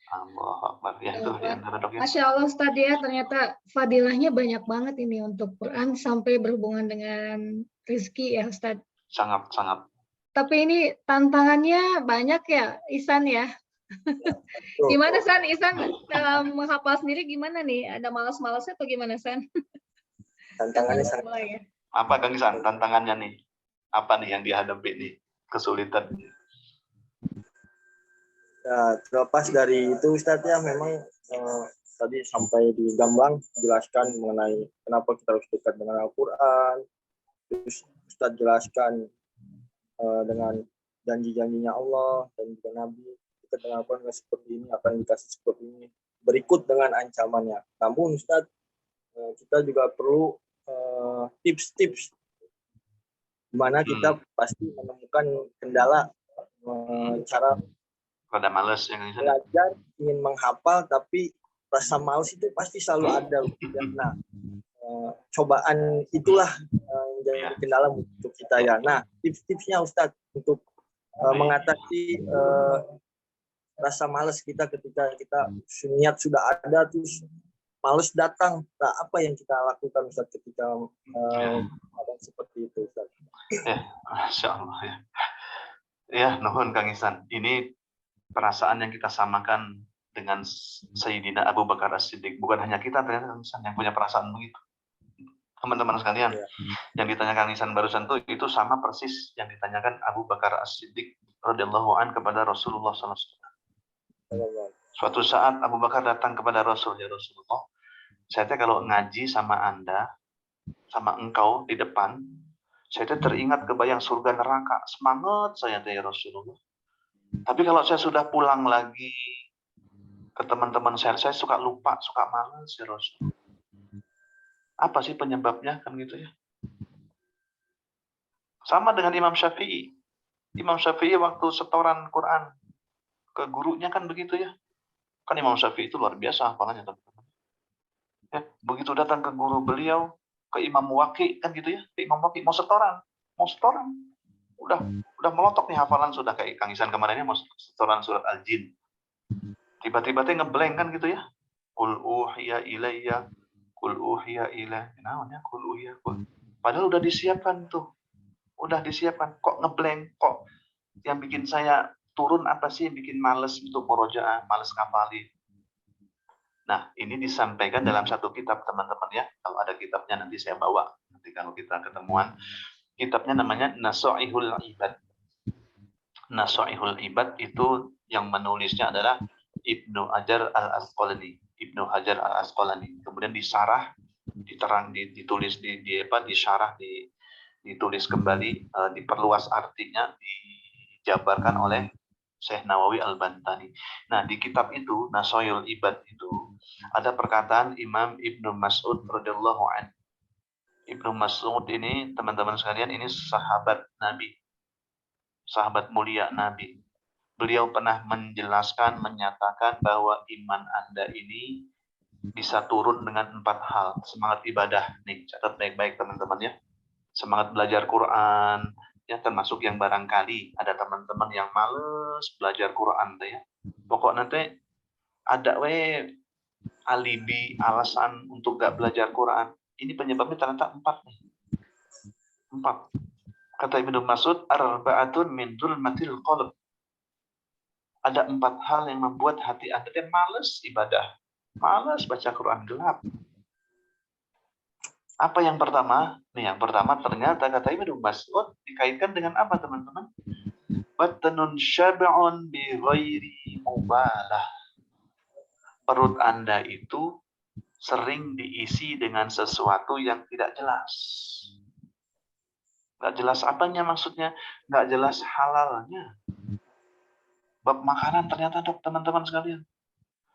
Allahu Akbar. Ya itu ya, dok ya. Masya Allah Ustaz ya, ternyata fadilahnya banyak banget ini untuk Quran sampai berhubungan dengan rezeki ya Ustaz. Sangat. Tapi ini tantangannya banyak ya Ihsan ya. Gimana San? Ihsan menghafal sendiri gimana nih? Ada malas-malasnya atau gimana San? Tantangannya sangat. Ya. Apa Kang Ihsan tantangannya nih? Apa nih yang dihadapi nih? Kesulitan. Nah, terlepas dari itu Ustadz ya, memang tadi sampai di Gambang jelaskan mengenai kenapa kita harus dekat dengan Al-Quran. Terus Ustadz jelaskan dengan janji-janjinya Allah dan juga Nabi, dekat dengan Al-Quran seperti ini, akan dikasih seperti ini. Berikut dengan ancamannya. Namun Ustadz, kita juga perlu tips-tips di mana kita pasti menemukan kendala cara pada malas yang belajar, ingin menghafal, tapi rasa malas itu pasti selalu ada. Nah, cobaan itulah yang jadi kendala untuk kita ya. Nah, tips-tipsnya Ustadz untuk mengatasi rasa malas kita ketika kita niat sudah ada terus malas datang. Nah, apa yang kita lakukan Ustadz ketika ada seperti itu Ustadz? Ya, Masya Allah ya. Ya, nuhun Kang Ihsan. Ini perasaan yang kita samakan dengan Sayyidina Abu Bakar As-Siddiq. Bukan hanya kita ternyata Kang Ihsan yang punya perasaan begitu. Teman-teman sekalian, yang ditanyakan Kang Ihsan barusan itu sama persis yang ditanyakan Abu Bakar As-Siddiq radhiyallahu an kepada Rasulullah SAW. Suatu saat Abu Bakar datang kepada Rasul, ya Rasulullah, saya kalau ngaji sama Anda, sama engkau di depan, saya teringat kebayang surga neraka. Semangat saya ya Rasulullah. Tapi kalau saya sudah pulang lagi ke teman-teman saya suka lupa, suka malas ya Rasul. Apa sih penyebabnya kan gitu ya? Sama dengan Imam Syafi'i. Imam Syafi'i waktu setoran Quran ke gurunya kan begitu ya. Kan Imam Syafi'i itu luar biasa hafalannya teman-teman. Ya, begitu datang ke guru beliau, ke Imam Waqi kan gitu ya, ke Imam Waqi mau setoran, udah melotok nih hafalan sudah kayak Kang Isan kemarinnya mau setoran surat Al-Jin. Tiba-tiba teh ngeblank kan gitu ya. Qul uhiya ilayya, qul uhiya ilayya. Namanya qul uhiya qul. Padahal udah disiapkan tuh. Udah disiapkan. Kok ngeblank? Kok yang bikin saya turun apa sih yang bikin males untuk murojaah, males ngapalin? Nah, ini disampaikan dalam satu kitab teman-teman ya. Kalau ada kitabnya nanti saya bawa. Nanti kalau kita ketemuan. Kitabnya namanya Nasoihul Ibad. Nasoihul Ibad itu yang menulisnya adalah Ibnu Hajar Al-Asqalani. Ibnu Hajar Al-Asqalani. Kemudian disarah, ditulis disyarah, ditulis kembali, diperluas artinya, dijabarkan oleh Syekh Nawawi Al-Bantani. Nah, di kitab itu, Nasoihul Ibad itu, ada perkataan Imam Ibnu Mas'ud radhiyallahu anhu. Ibnu Mas'ud ini, teman-teman sekalian, ini sahabat Nabi. Sahabat mulia Nabi. Beliau pernah menjelaskan, menyatakan bahwa iman Anda ini bisa turun dengan 4 hal. Semangat ibadah. Nih, catat baik-baik teman-teman ya. Semangat belajar Quran. Ya, termasuk yang barangkali ada teman-teman yang males belajar Quran. Ya. Pokok nanti ada alibi, alasan untuk gak belajar Quran. Ini penyebabnya ternyata 4 nih. 4. Kata Ibnu Mas'ud, arba'atun min dzulmatil qalb. Ada 4 hal yang membuat hati Anda males ibadah, males baca Quran, gelap. Apa yang pertama? Nih, yang pertama ternyata kata Ibnu Mas'ud dikaitkan dengan apa, teman-teman? Batnun syab'un bi ghairi mubalah. Perut Anda itu sering diisi dengan sesuatu yang tidak jelas. Nggak jelas apanya maksudnya? Nggak jelas halalnya. Bab makanan ternyata dok, teman-teman sekalian.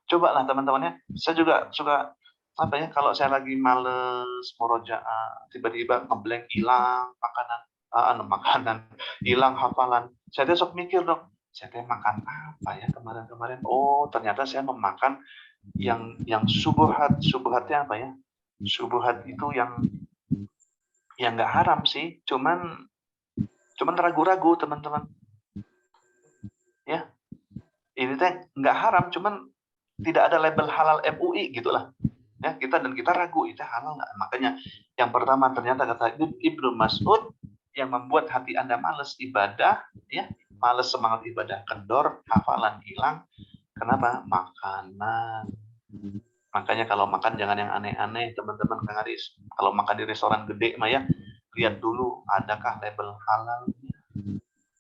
Cobalah teman-temannya. Saya juga suka apa ya, kalau saya lagi males murojaah, tiba-tiba ngeblank, hilang makanan, hilang hafalan. Saya besok mikir dong, saya makan apa ya kemarin-kemarin? Oh, ternyata saya memakan yang subuhat. Subuhatnya apa ya? Subuhat itu yang nggak haram sih, cuman ragu-ragu teman-teman. Ya, ini teh nggak haram, cuman tidak ada label halal MUI gitulah. Ya, kita ragu itu halal nggak. Makanya yang pertama ternyata kata Ibnu Mas'ud yang membuat hati Anda males ibadah, ya, males semangat ibadah, kendor, hafalan hilang. Kenapa? Makanan. Makanya kalau makan jangan yang aneh-aneh, teman-teman Kang Aris. Kalau makan di restoran gede mah ya, lihat dulu adakah label halalnya.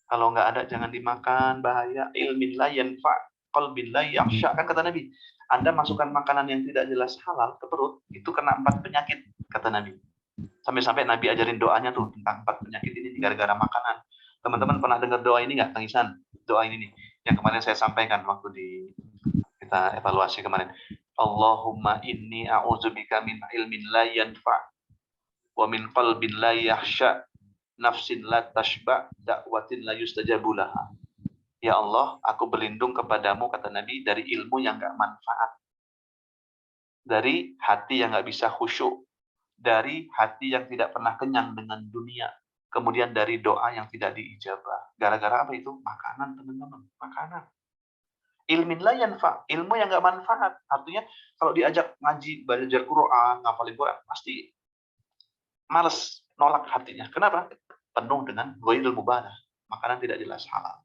Kalau nggak ada jangan dimakan, bahaya. Ilmin la yanfa, qalbin la yakhsha, kan kata Nabi. Anda masukkan makanan yang tidak jelas halal ke perut, itu kena 4 penyakit, kata Nabi. Sampai-sampai Nabi ajarin doanya tuh tentang 4 penyakit ini gara-gara makanan. Teman-teman pernah dengar doa ini nggak, Kang Isan? Doa ini nih, yang kemarin saya sampaikan waktu kita evaluasi kemarin. Allahumma inni a'udzubika min ilmin la yanfa wa min qalbin la yakhsha, nafsin la tashba, da'watin la yustajabu laha. Ya Allah, aku berlindung kepadamu, kata Nabi, dari ilmu yang gak manfaat. Dari hati yang gak bisa khusyuk. Dari hati yang tidak pernah kenyang dengan dunia. Kemudian dari doa yang tidak diijabah. Gara-gara apa itu? Makanan, teman-teman. Makanan. Ilmin la yanfa. Ilmu yang gak manfaat. Artinya, kalau diajak ngaji, belajar Quran, ngapalin Quran, pasti males, nolak hatinya. Kenapa? Penuh dengan ghairil mubalah. Makanan tidak jelas halal.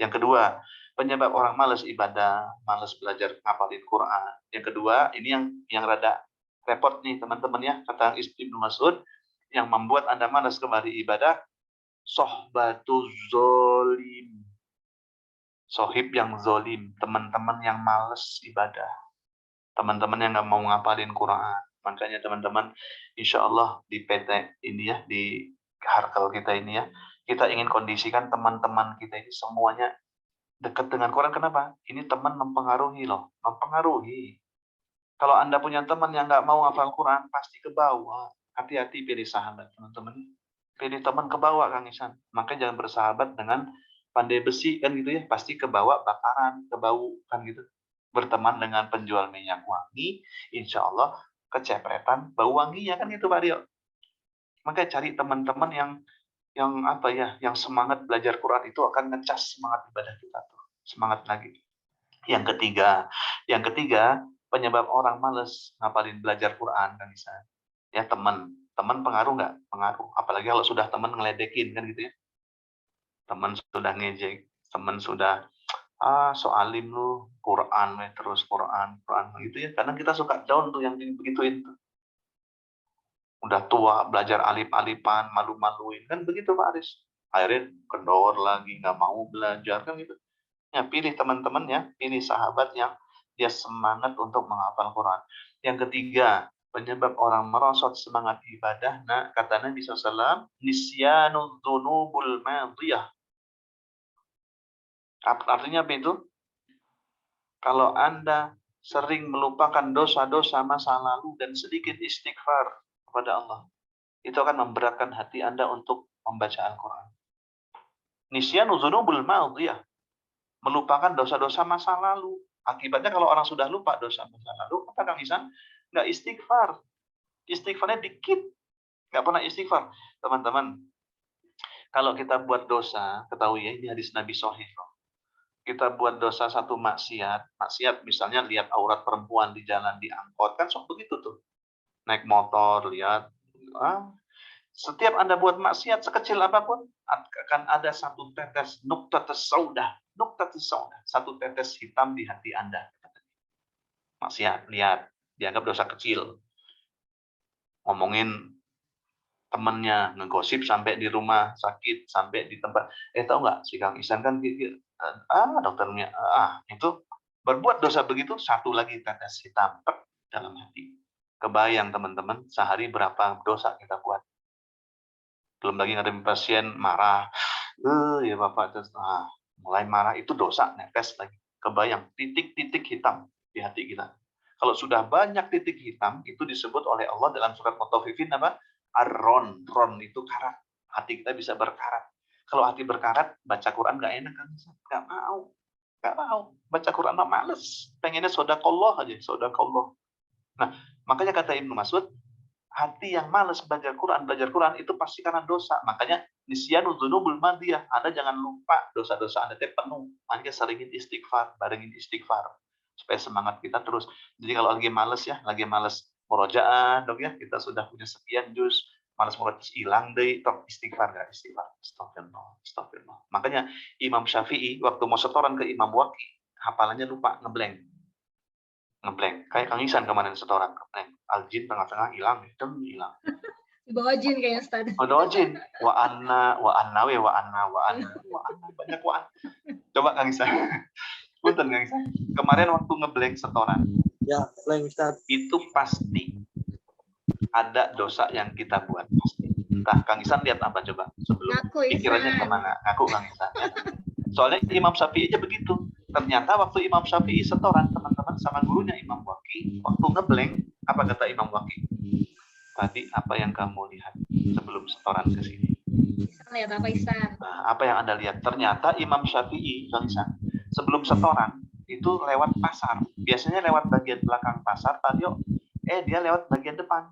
Yang kedua, penyebab orang malas ibadah, malas belajar ngapalin Quran. Yang kedua, ini yang rada repot nih teman-teman ya, kata Ibnu Mas'ud, yang membuat Anda malas kembali ibadah, sohbatuz zolim. Sohib yang zolim, teman-teman yang malas ibadah. Teman-teman yang nggak mau ngapalin Quran. Makanya teman-teman, insya Allah di PT ini ya, di Harkel kita ini ya, kita ingin kondisikan teman-teman kita ini semuanya dekat dengan Quran. Kenapa? Ini teman mempengaruhi loh, mempengaruhi. Kalau Anda punya teman yang nggak mau hafal Quran, pasti ke bawah. Hati-hati pilih sahabat, teman-teman. Pilih teman ke bawah, Kang Isan. Makanya jangan bersahabat dengan pandai besi, kan gitu ya. Pasti ke bawah bakaran, ke bau, kan gitu. Berteman dengan penjual minyak wangi, insya Allah kecepretan bau wanginya kan itu Pak Rio. Makanya cari teman-teman yang apa ya, yang semangat belajar Quran itu akan ngecas semangat ibadah kita tuh. Semangat lagi. Yang ketiga, penyebab orang males ngapalin belajar Quran kan bisa. Ya teman pengaruh nggak? Pengaruh. Apalagi kalau sudah teman ngeledekin kan gitu ya. Teman sudah ngejek, teman sudah so alim lu, Quran terus Quran gitu ya. Kadang kita suka down tuh yang begituin tuh. Udah tua belajar alif-alifan, malu-maluin kan begitu Pak Aris. Akhirnya kendor lagi, nggak mau belajar kan gitu. Ya pilih teman-temannya, pilih sahabat yang dia semangat untuk menghafal Quran. Yang ketiga, penyebab orang merosot semangat ibadah, nah kata Nabi SAW, nisyanul dzunubul madiyah. Artinya apa itu? Kalau Anda sering melupakan dosa-dosa masa lalu dan sedikit istighfar kepada Allah, itu akan memberatkan hati Anda untuk membaca Al-Quran. Nisyanu dzunubul madiyah, melupakan dosa-dosa masa lalu. Akibatnya kalau orang sudah lupa dosa masa lalu, apa Kang Isan? Nggak istighfar. Istighfarnya dikit. Nggak pernah istighfar. Teman-teman, kalau kita buat dosa, ketahui ya, ini hadis Nabi Sahih. Kita buat dosa satu maksiat misalnya lihat aurat perempuan di jalan, di angkot, kan sok begitu tuh. Naik motor, lihat, setiap Anda buat maksiat sekecil apapun, akan ada satu tetes nuktatus saudah, satu tetes hitam di hati Anda. Maksiat, lihat, dianggap dosa kecil. Ngomongin temennya, ngegosip sampai di rumah sakit, sampai di tempat. Tahu nggak, si Kang Isan kan dokternya, itu berbuat dosa begitu, satu lagi tetes hitam dalam hati. Kebayang teman-teman, sehari berapa dosa kita buat. Belum lagi ngadepin pasien marah, ya Bapak, terus mulai marah, itu dosa, netes lagi. Kebayang, titik-titik hitam di hati kita. Kalau sudah banyak titik hitam, itu disebut oleh Allah dalam surat Mutaffifin apa? Ar-ron, ron itu karat. Hati kita bisa berkarat. Kalau hati berkarat, baca Quran nggak enak kan? Nggak mau. Baca Quran mah males. Pengennya sodakallah aja, sodakallah. Nah, makanya kata Ibnu Mas'ud, hati yang malas belajar Quran itu pasti karena dosa. Makanya nisyanu dzunubul madiyah. Anda jangan lupa dosa-dosa Anda penuh. Makanya seringin istighfar, barengin istighfar supaya semangat kita terus. Jadi kalau lagi malas murojaah, dok ya, kita sudah punya sekian juz, malas murojaah hilang deh, tok istighfar enggak istighfar. Astagfirullah. Makanya Imam Syafi'i waktu mau setoran ke Imam Waqi, hafalannya lupa, ngeblank. Kayak Kang Isan kemarin setoran ngeblank. Al-jin tengah-tengah hilang. Bawa jin kayaknya Ustaz. Bawa jin. Wa anna banyak wa. Coba Kang Isan. Punten Kang Isan. Kemarin waktu ngeblank setoran. Ya, blank Ustaz. Itu pasti ada dosa yang kita buat pasti. Entah Kang Isan lihat apa coba sebelum pikirannya kemana? Ngaku Kang Isan ya. Soalnya Imam Syafi'i aja begitu. Ternyata waktu Imam Syafi'i setoran teman-teman sama gurunya Imam Waqi, waktu ngeblank, apa kata Imam Waqi? Tadi apa yang kamu lihat sebelum setoran ke sini? Lihat apa Isan? Nah, apa yang Anda lihat? Ternyata Imam Syafi'i, sebelum setoran itu lewat pasar. Biasanya lewat bagian belakang pasar, Tadio. Dia lewat bagian depan.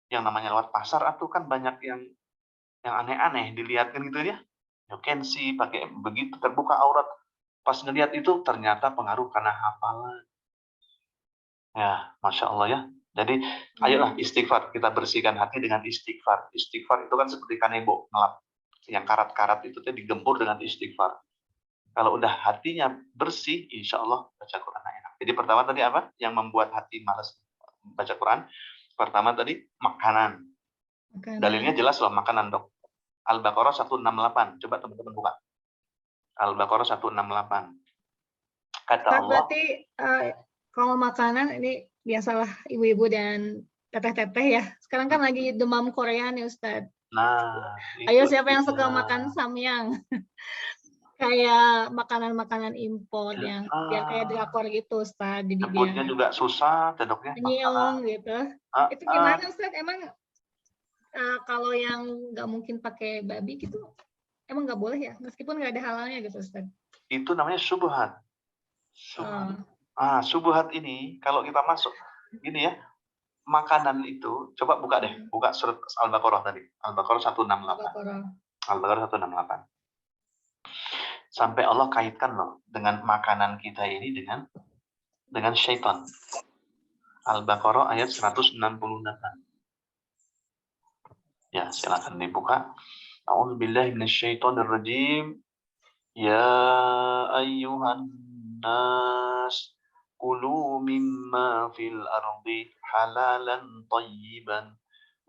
Yang namanya lewat pasar itu kan banyak yang aneh-aneh dilihatkan gitu ya. You can see pakai begitu terbuka aurat. Pas ngelihat itu ternyata pengaruh karena hafalan. Ya, Masya Allah ya. Jadi ayolah istighfar, kita bersihkan hati dengan istighfar. Istighfar itu kan seperti kanebo ngelap. Yang karat-karat itu digempur dengan istighfar. Kalau udah hatinya bersih, insya Allah baca Quran enak. Jadi pertama tadi apa? Yang membuat hati malas baca Quran. Pertama tadi makanan. Dalilnya jelas loh, makanan dok. Al-Baqarah 168. Coba teman-teman buka. Al-Baqarah 168. Kata Allah. Berarti kalau makanan ini biasalah ibu-ibu dan teteh-teteh ya. Sekarang kan lagi demam Korea nih Ustadz. Nah, ayo siapa yang suka makan samyang? Kayak makanan-makanan impor yang biar kayak drakor gitu Ustadz. Jadi nyebutnya juga susah, doknya. Nyiong gitu. Itu gimana Ustadz? Emang kalau yang nggak mungkin pakai babi gitu, emang nggak boleh ya? Meskipun nggak ada halalnya gitu Ustadz. Itu namanya syubhat. Syubhat ini kalau kita masuk gini ya, makanan itu, coba buka deh, buka surat Al-Baqarah tadi. Al-Baqarah 168. Al-Baqarah 168. Sampai Allah kaitkan loh dengan makanan kita ini dengan syaitan. Al-Baqarah ayat 168. Ya, silakan dibuka. A'udzubillahi minasyaitonirrajim. Ya ayyuhan nas kulu mimma fil ardi halalan tayyiban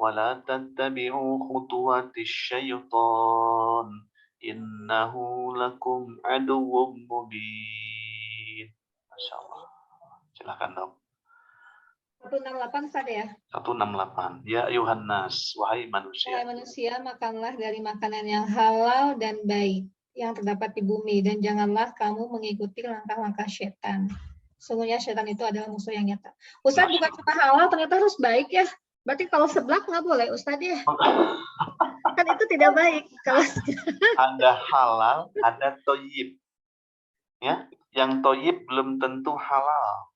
wa la tattabi'u khutuwatis syaitan innahu lakum aduwwum mubin. Masyaallah. Silakan dong. 168 Ustaz ya. 168. Ya ayuhan nas, wahai manusia. Wahai manusia, makanlah dari makanan yang halal dan baik yang terdapat di bumi, dan janganlah kamu mengikuti langkah-langkah setan. Sungguhnya setan itu adalah musuh yang nyata. Ustaz, bukan cuma halal, ternyata harus baik ya. Berarti kalau seblak nggak boleh, Ustaz ya? Kan itu tidak baik. Kalau ada halal, ada toyib. Ya, yang toyib belum tentu halal.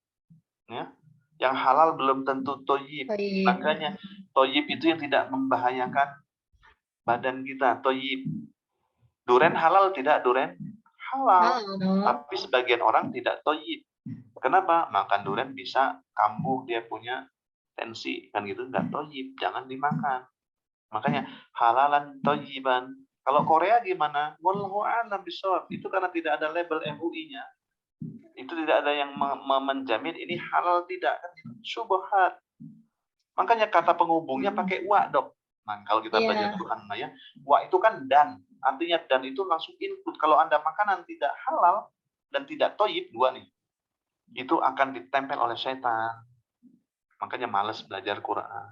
Ya, yang halal belum tentu toyib. Makanya toyib itu yang tidak membahayakan badan kita. Toyib. Duren halal tidak? Duren halal. Tapi sebagian orang tidak toyib. Kenapa? Makan duren bisa kambuh, dia punya tensi. Kan gitu, nggak toyib. Jangan dimakan. Makanya halalan toyiban. Kalau Korea gimana? Wallahu a'lam bishawab. Itu karena tidak ada label MUI-nya. Itu tidak ada yang menjamin ini halal tidak. Kan syubhat. Makanya kata penghubungnya pakai wa, Dok. Nah, kalau kita belajar Quran ya, wa itu kan dan. Artinya dan itu langsung input. Kalau Anda makanan tidak halal dan tidak toyib, dua nih. Itu akan ditempel oleh setan. Makanya malas belajar Quran.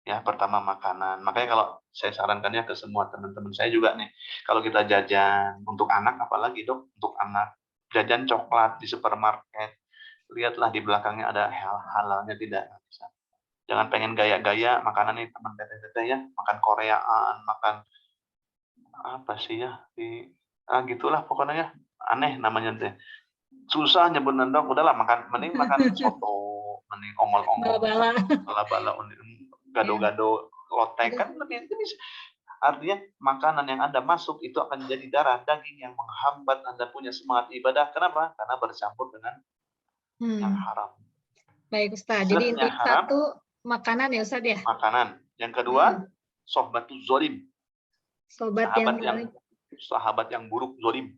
Ya, pertama makanan. Makanya kalau saya sarankan ya ke semua teman-teman saya juga nih, kalau kita jajan untuk anak, apalagi Dok, untuk anak jajan coklat di supermarket, lihatlah di belakangnya ada halalnya tidak. Jangan pengen gaya-gaya makanan ini teman teteh-teteh ya, makan Koreaan, makan apa sih ya, gitulah pokoknya ya, aneh namanya teh. Susah nyebut Dok, udahlah mending makan soto, mending ongol-ongol, bala-bala, gado-gado, lotek kan lebih. Artinya makanan yang Anda masuk itu akan jadi darah daging yang menghambat Anda punya semangat ibadah. Kenapa? Karena bercampur dengan yang haram. Baik Ustaz. Jadi ini satu makanan ya Ustaz ya. Makanan. Yang kedua, sohbatuz zolim. Sahabat yang buruk zolim.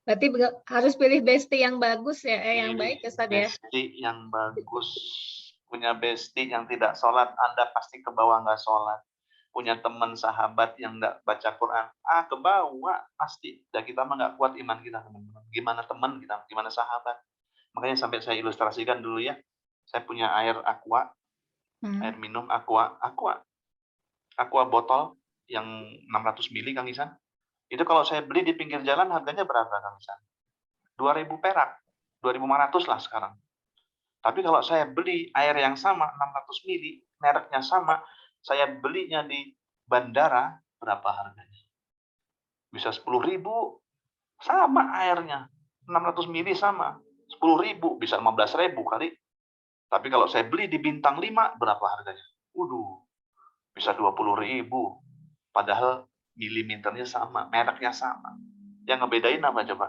Berarti harus pilih bestie yang bagus ya, yang baik ya Ustaz ya. Bestie yang bagus. Punya bestie yang tidak sholat, Anda pasti ke bawah nggak sholat. Punya teman sahabat yang nggak baca Quran, ke bawah pasti. Dan kita mah nggak kuat iman kita, teman-teman. Gimana teman kita, gimana sahabat. Makanya sampai saya ilustrasikan dulu ya. Saya punya air aqua, air minum aqua botol yang 600 mili, Kang Isan. Itu kalau saya beli di pinggir jalan harganya berapa, Kang Isan? 2.000 perak, 2.500 lah sekarang. Tapi kalau saya beli air yang sama, 600 mili, mereknya sama, saya belinya di bandara, berapa harganya? Bisa 10.000, sama airnya. 600 mili sama. 10.000, bisa 15.000 kali. Tapi kalau saya beli di Bintang 5, berapa harganya? Bisa 20.000. Padahal milimeternya sama, mereknya sama. Yang ngebedain apa coba?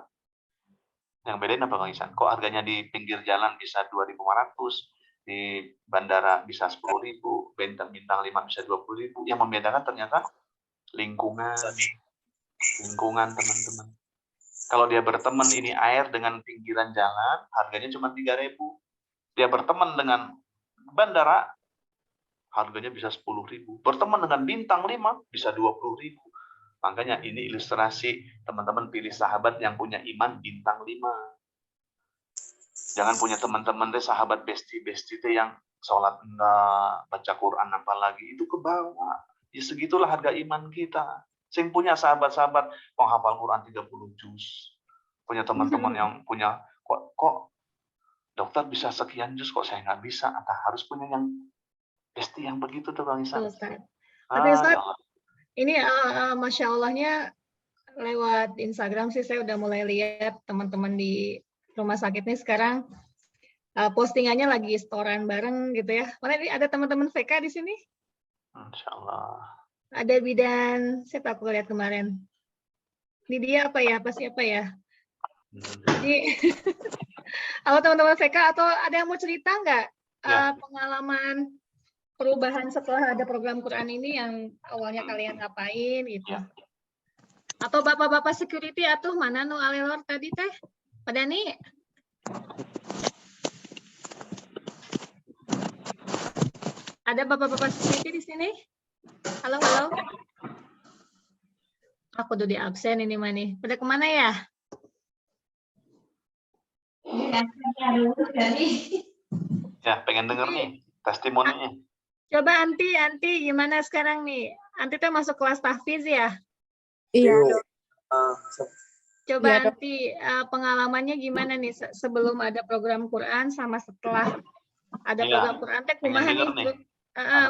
Yang bedain apa Kang Isan? Kok harganya di pinggir jalan bisa 2.500, di bandara bisa 10.000, bintang 5 bisa 20.000. Yang membedakan ternyata lingkungan teman-teman. Kalau dia berteman ini air dengan pinggiran jalan, harganya cuma 3.000. Dia berteman dengan bandara, harganya bisa 10.000. Berteman dengan Bintang 5, bisa 20.000. Makanya ini ilustrasi teman-teman pilih sahabat yang punya iman Bintang 5. Jangan punya teman-teman deh sahabat bestie deh yang sholat enggak, baca Quran apalagi, itu ke bawah. Ya segitulah harga iman kita. Sing punya sahabat-sahabat menghafal Quran 30 juz. Punya teman-teman yang punya kok dokter bisa sekian juz, kok saya nggak bisa. Harus punya yang bestie yang begitu tuh Bang Isan. Tapi Ustaz, ini Masya Allahnya lewat Instagram sih saya udah mulai lihat teman-teman di rumah sakit ini sekarang postingannya lagi setoran bareng gitu ya. Mana ini ada teman-teman VK di sini? Insya Allah. Ada bidan, siapa aku lihat kemarin. Ini dia apa ya? Apa siapa ya? Jadi, halo teman-teman VK, atau ada yang mau cerita nggak Ya. pengalaman perubahan setelah ada program Quran ini yang awalnya kalian ngapain gitu? Ya. Atau bapak-bapak security atuh mana nu alelor tadi teh? Pada nih? Ada bapak-bapak security di sini? Halo, halo. Aku udah di absen ini mah nih. Pada kemana ya? Ya, pengen denger nih testimoninya. Coba Anti gimana sekarang nih? Anti tuh masuk kelas tahfiz ya? Iya. Coba Iya, Anti pengalamannya gimana nih sebelum ada program Quran sama setelah ada program Quran teh kumaha nih?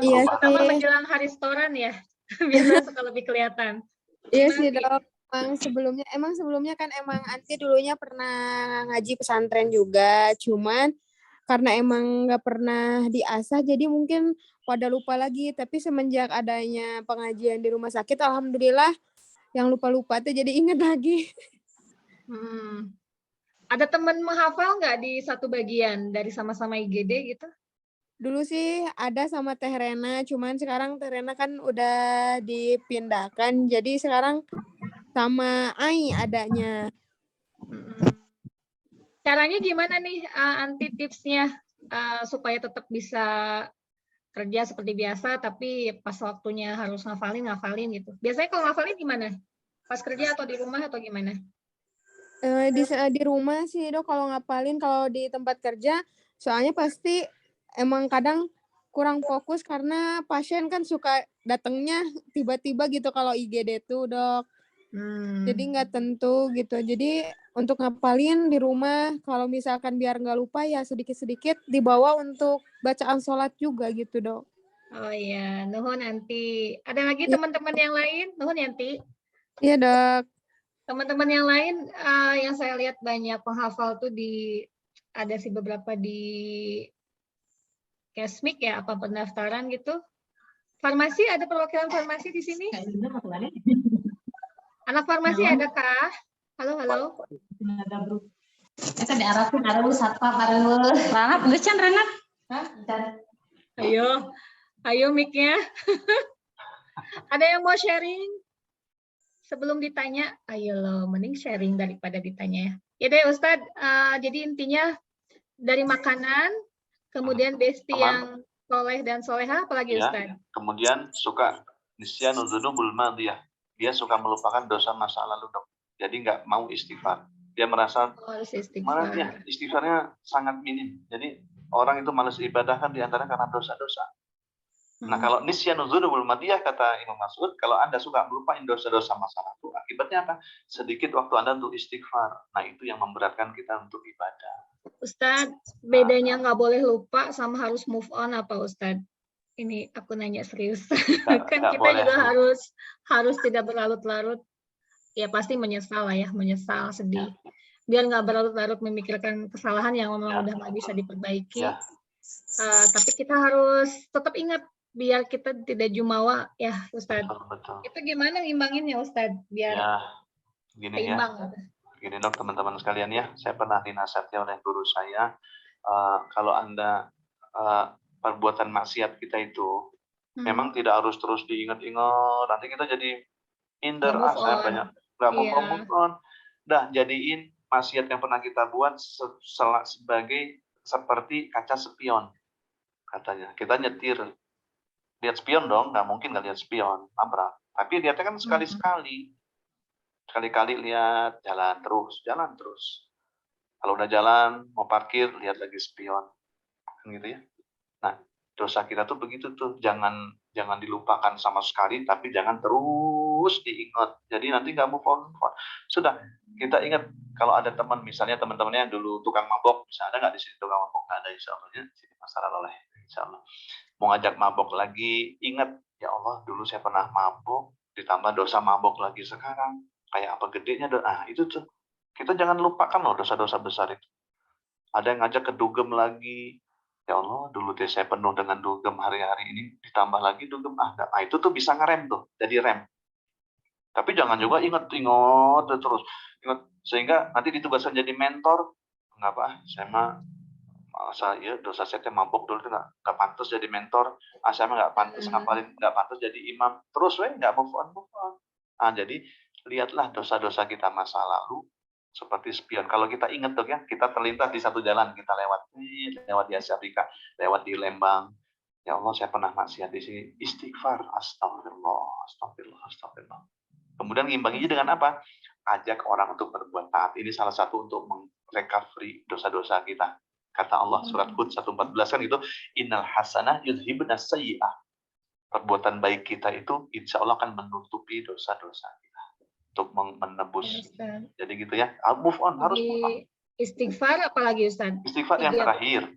Iya Terutama sih. menjelang hari setoran ya. Biasanya suka lebih kelihatan. Iya Gimana, sih Anti? dok. Emang sebelumnya kan emang Anti dulunya pernah ngaji pesantren juga, cuman karena emang nggak pernah diasah jadi mungkin pada lupa lagi. Tapi semenjak adanya pengajian di rumah sakit, alhamdulillah yang lupa-lupa tuh jadi ingat lagi. Ada teman menghafal nggak di satu bagian dari sama-sama IGD gitu? Dulu sih ada sama Teh Rena, cuman sekarang Teh Rena kan udah dipindahkan, jadi sekarang sama Ai adanya. Caranya gimana nih Anti tipsnya supaya tetap bisa kerja seperti biasa tapi pas waktunya harus ngafalin gitu. Biasanya kalau ngafalin gimana? Pas kerja atau di rumah atau gimana? Di rumah sih dok kalau ngapalin, kalau di tempat kerja soalnya pasti emang kadang kurang fokus karena pasien kan suka datangnya tiba-tiba gitu kalau IGD tuh dok. Jadi nggak tentu gitu. Jadi untuk ngapalin di rumah kalau misalkan biar nggak lupa ya sedikit-sedikit dibawa untuk bacaan sholat juga gitu dok. Oh iya, nuhun Anti. Ada lagi Ya. teman-teman yang lain? Nuhun Anti. Iya dok. Teman-teman yang lain yang saya lihat banyak penghafal tuh ada sih beberapa di Kesmik ya, apa pendaftaran gitu. Farmasi, ada perwakilan farmasi di sini? Anak farmasi ada kah? Halo, halo. Eta diarahkeun areul satpam areul. Ranap geus can Ranap? Hah? Ayo mic-nya. Ada yang mau sharing? Sebelum ditanya, ayo lo, mending sharing daripada ditanya ya. Ya deh Ustadz, jadi intinya dari makanan, kemudian besti yang soleh dan soleha, apalagi Ya, Ustadz? kemudian suka nisyanul dzunubul madiyah. Dia suka melupakan dosa masa lalu, dok. Jadi nggak mau istighfar. Dia merasa Harus malah istighfar. ya, istighfarnya sangat minim. Jadi orang itu malas ibadah kan diantara karena dosa-dosa. Nah, kalau nisyanul dzunubul madiyah kata Imam Mas'ud, kalau Anda suka melupakan dosa-dosa masa lalu, akibatnya apa? Sedikit waktu Anda untuk istighfar. Nah, itu yang memberatkan kita untuk ibadah. Ustadz, bedanya nggak boleh lupa sama harus move on apa Ustadz? Ini aku nanya serius. Kan kita boleh. juga harus tidak berlarut-larut. Ya pasti menyesal lah ya, menyesal, sedih. Biar nggak berlarut-larut memikirkan kesalahan yang memang udah nggak bisa diperbaiki. Tapi kita harus tetap ingat biar kita tidak jumawa ya Ustadz. Betul. Itu gimana ngimbanginnya Ustadz biar gini seimbang? Gini dok teman-teman sekalian ya, saya pernah dinasihati oleh guru saya, kalau Anda perbuatan maksiat kita itu memang tidak harus terus diingat-ingat, nanti kita jadi minder, saya banyak nggak mau move on. Dah jadiin maksiat yang pernah kita buat sebagai seperti kaca spion, katanya. Kita nyetir, lihat spion dong, nggak mungkin nggak lihat spion, nabrak. Tapi lihatnya kan sekali-sekali lihat, jalan terus. Kalau udah jalan mau parkir, lihat lagi spion, kan gitu ya. Nah, dosa kita tuh begitu tuh, jangan dilupakan sama sekali, tapi jangan terus diingat. Jadi nanti nggak move on. Sudah, kita ingat kalau ada teman, misalnya teman-temannya yang dulu tukang mabok, misalnya ada nggak di sini tukang mabok? Nggak ada, insya Allah. Di sini masalah oleh, insya Allah. Mau ngajak mabok lagi, ingat, ya Allah, dulu saya pernah mabok, ditambah dosa mabok lagi sekarang. Kayak apa gedenya, itu tuh. Kita jangan lupakan loh dosa-dosa besar itu. Ada yang ngajak ke dugem lagi. Ya Allah, dulu deh saya penuh dengan dugem, hari-hari ini ditambah lagi dugem. Itu tuh bisa ngerem tuh, jadi rem. Tapi jangan juga ingat terus. Ingat, sehingga nanti ditugaskan jadi mentor. Enggak apa, saya mah saya dosa saya mabok dulu tuh nggak pantas jadi mentor. Saya mah nggak pantas ngapalin, nggak pantas jadi imam. Terus nggak move on. Jadi lihatlah dosa-dosa kita masa lalu seperti spion. Kalau kita ingat tuh ya, kita terlintas di satu jalan, kita lewat di Asia Afrika, lewat di Lembang. Ya Allah, saya pernah maksiat di sini. Istighfar, astagfirullah. Kemudian ngimbanginya dengan apa? Ajak orang untuk berbuat taat. Ini salah satu untuk merecovery dosa-dosa kita. Kata Allah surat Hud 1:14 kan itu, innal hasanah yudhibna sayyi'ah. Perbuatan baik kita itu insya Allah akan menutupi dosa-dosa kita untuk menebus. Jadi gitu ya, move on, harus move on. Istighfar apalagi Ustaz? Istighfar yang terakhir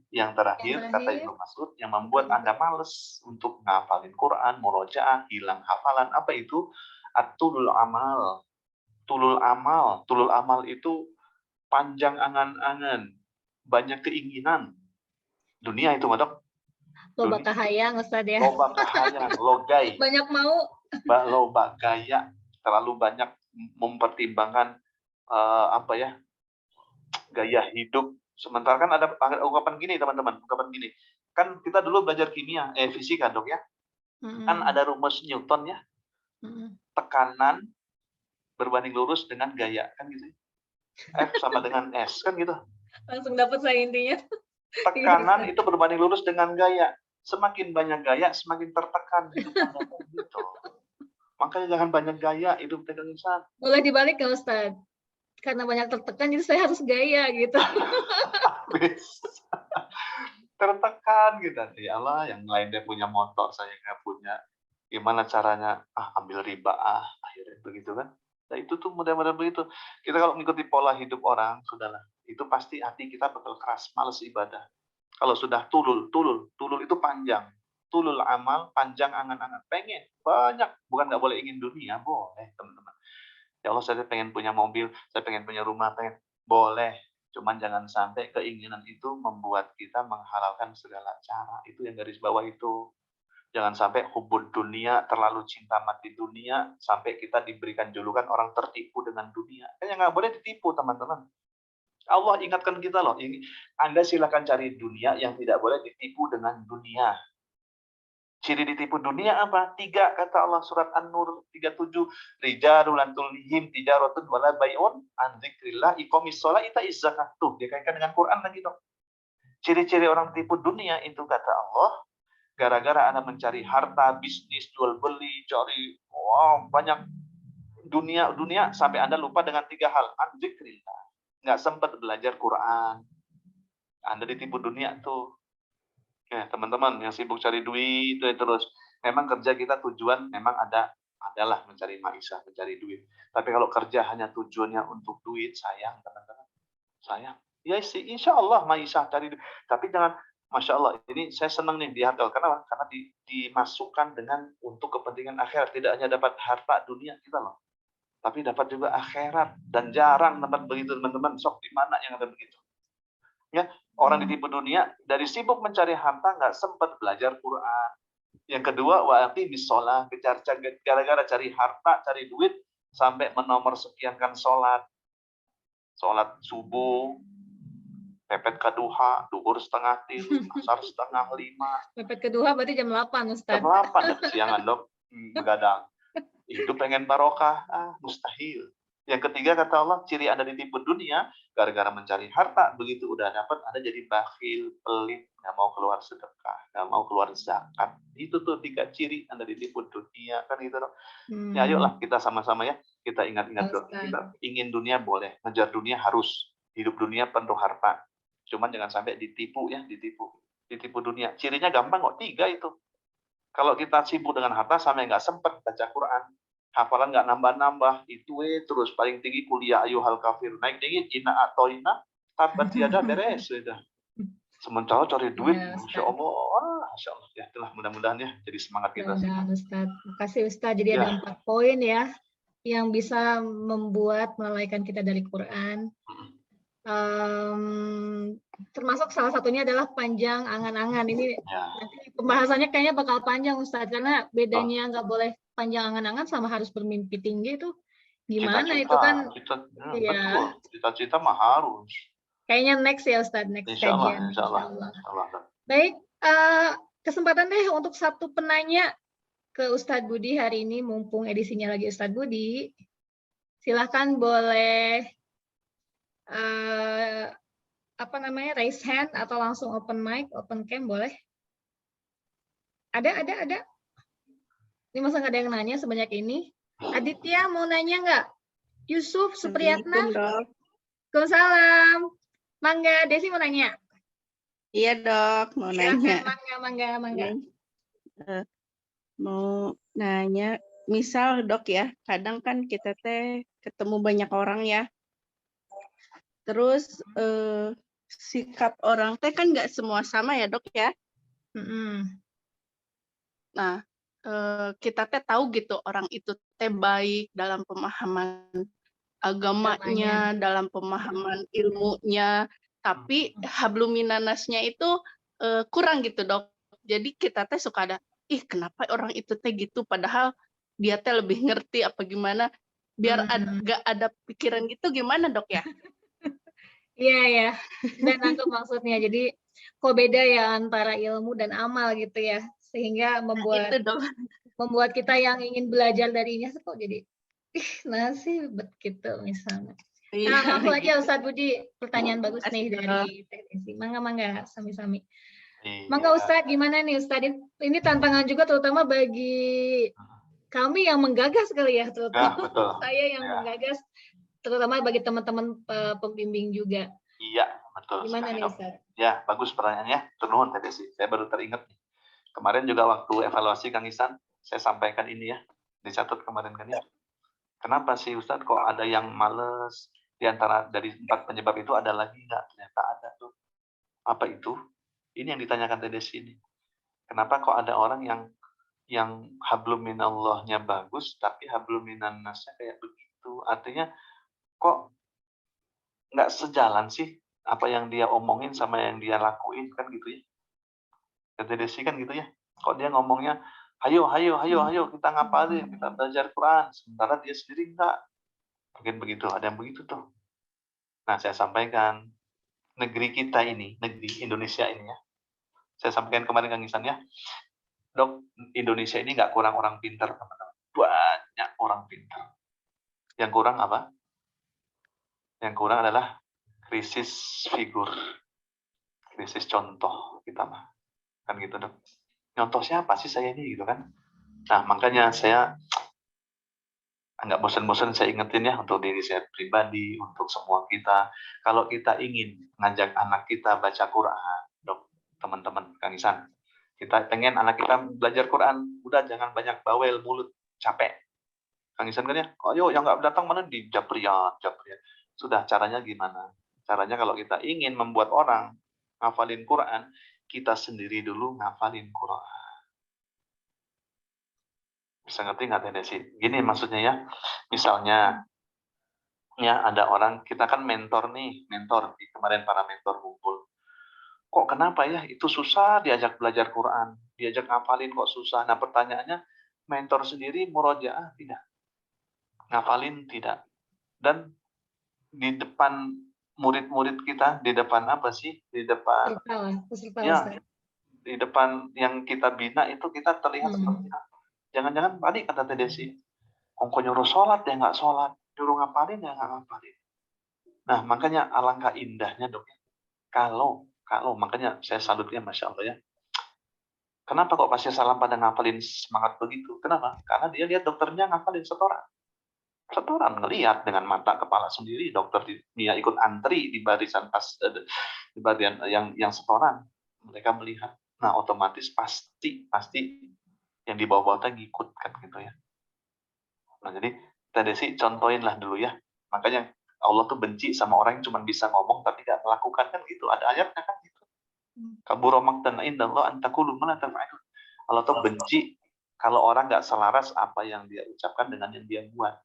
kata Ibnu Mas'ud, yang membuat Anda males untuk ngafalin Quran, murojaah, hilang hafalan, apa itu? At-tulul amal. Tulul amal itu panjang angan-angan, banyak keinginan. Dunia itu, Dok. Loba kahayang, Ustaz ya. Loba kahayang, logai. Banyak mau. Loba gaya, terlalu banyak mempertimbangkan gaya hidup. Sementara kan ada ungkapan gini, teman-teman, Kan kita dulu belajar kimia, fisika, Dok ya. Kan ada rumus Newton ya. Tekanan berbanding lurus dengan gaya, kan gitu. F sama dengan S, kan gitu. Langsung dapat saya intinya. Tekanan itu berbanding lurus dengan gaya. Semakin banyak gaya, semakin tertekan hidup Anda, gitu. Makanya jangan banyak gaya, hidup dengan insan. Boleh dibalik ya Ustaz? Karena banyak tertekan, jadi saya harus gaya gitu. Tertekan gitu. Ya Allah, yang lain dia punya motor, saya nggak punya. Gimana caranya? Ambil riba, akhirnya begitu kan. Nah itu tuh mudah-mudahan begitu. Kita kalau mengikuti pola hidup orang, sudahlah. Itu pasti hati kita bakal keras, males ibadah. Kalau sudah tulul itu panjang. Tulul amal, panjang angan-angan. Pengen, banyak. Bukan nggak boleh ingin dunia, boleh teman-teman. Ya Allah, saya pengen punya mobil, saya pengen punya rumah, boleh. Cuman jangan sampai keinginan itu membuat kita menghalalkan segala cara. Itu yang garis bawah itu. Jangan sampai hubud dunia, terlalu cinta mati dunia, sampai kita diberikan julukan orang tertipu dengan dunia. Kayaknya nggak boleh ditipu, teman-teman. Allah ingatkan kita loh, ini Anda silakan cari dunia, yang tidak boleh ditipu dengan dunia. Ciri ditipu dunia apa? 3 kata Allah surat An-Nur 37. Rijalun lan tulhim tijaratun wala bai'un an dzikrillah iqamis shalah ita'iz zakat. Tuh, dikaitkan dengan Quran lagi dong. Ciri-ciri orang tipu dunia itu kata Allah, gara-gara Anda mencari harta, bisnis, jual beli, cari banyak dunia sampai Anda lupa dengan 3 hal. An dzikrillah. Nggak sempat belajar Quran. Anda ditipu dunia tuh. Ya, teman-teman yang sibuk cari duit terus. Memang kerja kita tujuan memang adalah mencari maisha, mencari duit. Tapi kalau kerja hanya tujuannya untuk duit, sayang teman-teman. Sayang. Ya sih, insya Allah maisha cari duit. Tapi jangan, Masya Allah, ini saya senang nih di harta. Karena dimasukkan dengan untuk kepentingan akhirat. Tidak hanya dapat harta dunia kita loh. Tapi dapat juga akhirat. Dan jarang dapat begitu teman-teman. Sok di mana yang ada begitu? Ya, orang ditipu dunia dari sibuk mencari harta nggak sempat belajar Quran. Yang kedua, wa'aqi bisolah, gara-gara cari harta, cari duit sampai menomor sekiankan sholat subuh, pepet keduha, duhur 4:30, asar 4:30. Pepet kedua berarti jam 8 Ustaz. Jam 8 ya kesiangan Dok, begadang. Hidup pengen barokah, mustahil. Yang ketiga kata Allah, ciri Anda ditipu dunia, gara-gara mencari harta, begitu udah dapat, Anda jadi bakhil, pelit, nggak mau keluar sedekah, nggak mau keluar zakat. Itu tuh 3 ciri Anda ditipu dunia, kan gitu dong. Ya ayolah kita sama-sama ya, kita ingat-ingat dong. Kita ingin dunia boleh, ngejar dunia harus. Hidup dunia penuh harta. Cuman jangan sampai ditipu ya, ditipu dunia. Cirinya gampang kok, 3 itu. Kalau kita sibuk dengan harta sampai nggak sempat baca Quran, hafalan nggak nambah-nambah, itu terus paling tinggi kuliah ayyuhal kafir, naik tinggi inna atoina tabat yada beres sudah. Sementara cari duit, Masya Allah, ya itulah mudah-mudahan ya jadi semangat kita. Ustaz, makasih Ustaz. Jadi ada 4 poin ya yang bisa membuat melalaikan kita dari Quran. termasuk salah satunya adalah panjang angan-angan. Ini Ya. nanti pembahasannya kayaknya bakal panjang Ustadz, karena bedanya nggak boleh panjang angan-angan sama harus bermimpi tinggi itu gimana itu kan? Betul, cita-cita mah harus. Kayaknya next ya Ustadz, next kajian. Insya Allah. Baik, kesempatan deh untuk satu penanya ke Ustadz Budi hari ini, mumpung edisinya lagi Ustadz Budi. Silahkan boleh raise hand atau langsung open mic, open cam boleh. Ada. Ini masa nggak ada yang nanya sebanyak ini? Aditya mau nanya nggak? Yusuf, Supriyatna? Waalaikumsalam. Mangga, Desi mau nanya? Iya dok, mau nanya. Mangga. Mau nanya, misal dok ya, kadang kan kita teh ketemu banyak orang ya. Terus sikap orang teh kan nggak semua sama ya dok ya. Nah, kita teh tahu gitu orang itu teh baik dalam pemahaman agamanya, dalam pemahaman ilmunya, tapi hablum minannasnya itu kurang gitu dok. Jadi kita teh suka ada, kenapa orang itu teh gitu, padahal dia teh lebih ngerti apa gimana, biar gak ada pikiran gitu gimana dok ya? Iya, dan nangkep maksudnya. Jadi kok beda ya antara ilmu dan amal gitu ya, sehingga membuat kita yang ingin belajar darinya kok jadi nasi gitu misalnya. Nah, langsung aja Ustadz Budi, pertanyaan bagus nih dari teknisi. Mangga, sami-sami. Mangga Ustadz, gimana nih Ustadz? Ini tantangan juga terutama bagi kami yang menggagas kali ya, terutama saya yang menggagas, terutama bagi teman-teman pembimbing juga. Iya, betul. Gimana nih Ustadz? Ya, bagus pertanyaannya. Turun tadi sih, saya baru teringat. Kemarin juga waktu evaluasi Kang Ihsan, saya sampaikan ini ya, dicatat kemarin kan ya. Kenapa sih Ustadz kok ada yang males? Di antara dari 4 penyebab itu ada lagi nggak? Ternyata ada tuh. Apa itu? Ini yang ditanyakan tadi sini. Kenapa kok ada orang yang hablum minallahnya bagus, tapi hablum minannasnya kayak begitu? Artinya kok nggak sejalan sih apa yang dia omongin sama yang dia lakuin kan gitu ya? Kata Desi kan gitu ya. Kok dia ngomongnya, ayo kita ngapalin, kita belajar Quran, sementara dia sendiri enggak. Mungkin begitu, ada yang begitu tuh. Nah, saya sampaikan negeri kita ini, negeri Indonesia ini ya. Saya sampaikan kemarin Kang Ihsan ya. Dok, Indonesia ini nggak kurang orang pintar, teman-teman. Banyak orang pintar. Yang kurang apa? Yang kurang adalah krisis figur. Krisis contoh kita mah. Kan gitu, Dok. Contoh siapa sih saya ini gitu kan? Nah, makanya saya nggak bosan-bosan saya ingetin ya untuk diri saya pribadi, untuk semua kita. Kalau kita ingin ngajak anak kita baca Quran, Dok, teman-teman, Kang Ihsan, kita pengen anak kita belajar Quran, udah jangan banyak bawel mulut, capek. Kang Ihsan kan ya, ayo yang nggak datang mana di Japrian. Sudah, caranya gimana? Caranya kalau kita ingin membuat orang ngafalin Quran, kita sendiri dulu ngafalin Quran. Bisa ngerti nggak Desi? Gini maksudnya ya, misalnya ya ada orang, kita kan mentor kemarin para mentor kumpul. Kok kenapa ya itu susah diajak belajar Quran, diajak ngafalin kok susah. Nah pertanyaannya, mentor sendiri murojaah tidak, ngafalin tidak, dan di depan murid-murid kita, di depan apa sih? Di depan ya, di depan yang kita bina itu kita terlihat seperti apa? Jangan-jangan tadi kata Desi, ongko nyuruh sholat ya nggak sholat, nyuruh ngapalin ya nggak ngapalin. Nah makanya alangkah indahnya dok. Kalau makanya saya salutnya Masya Allah ya. Kenapa kok pasien salam pada ngapalin semangat begitu? Kenapa? Karena dia lihat dokternya ngapalin setoran ngelihat dengan mata kepala sendiri, dokter dia ikut antri di barisan di bagian yang setoran, mereka melihat. Nah otomatis pasti yang di bawah-bawah ngikut kan gitu ya. Nah jadi tadi sih contohin lah dulu ya. Makanya Allah tuh benci sama orang yang cuma bisa ngomong tapi nggak melakukan kan gitu. Ada ayatnya kan gitu. Kabura maqtan indallah an taqulu ma la taf'alun. Allah tuh benci kalau orang nggak selaras apa yang dia ucapkan dengan yang dia buat.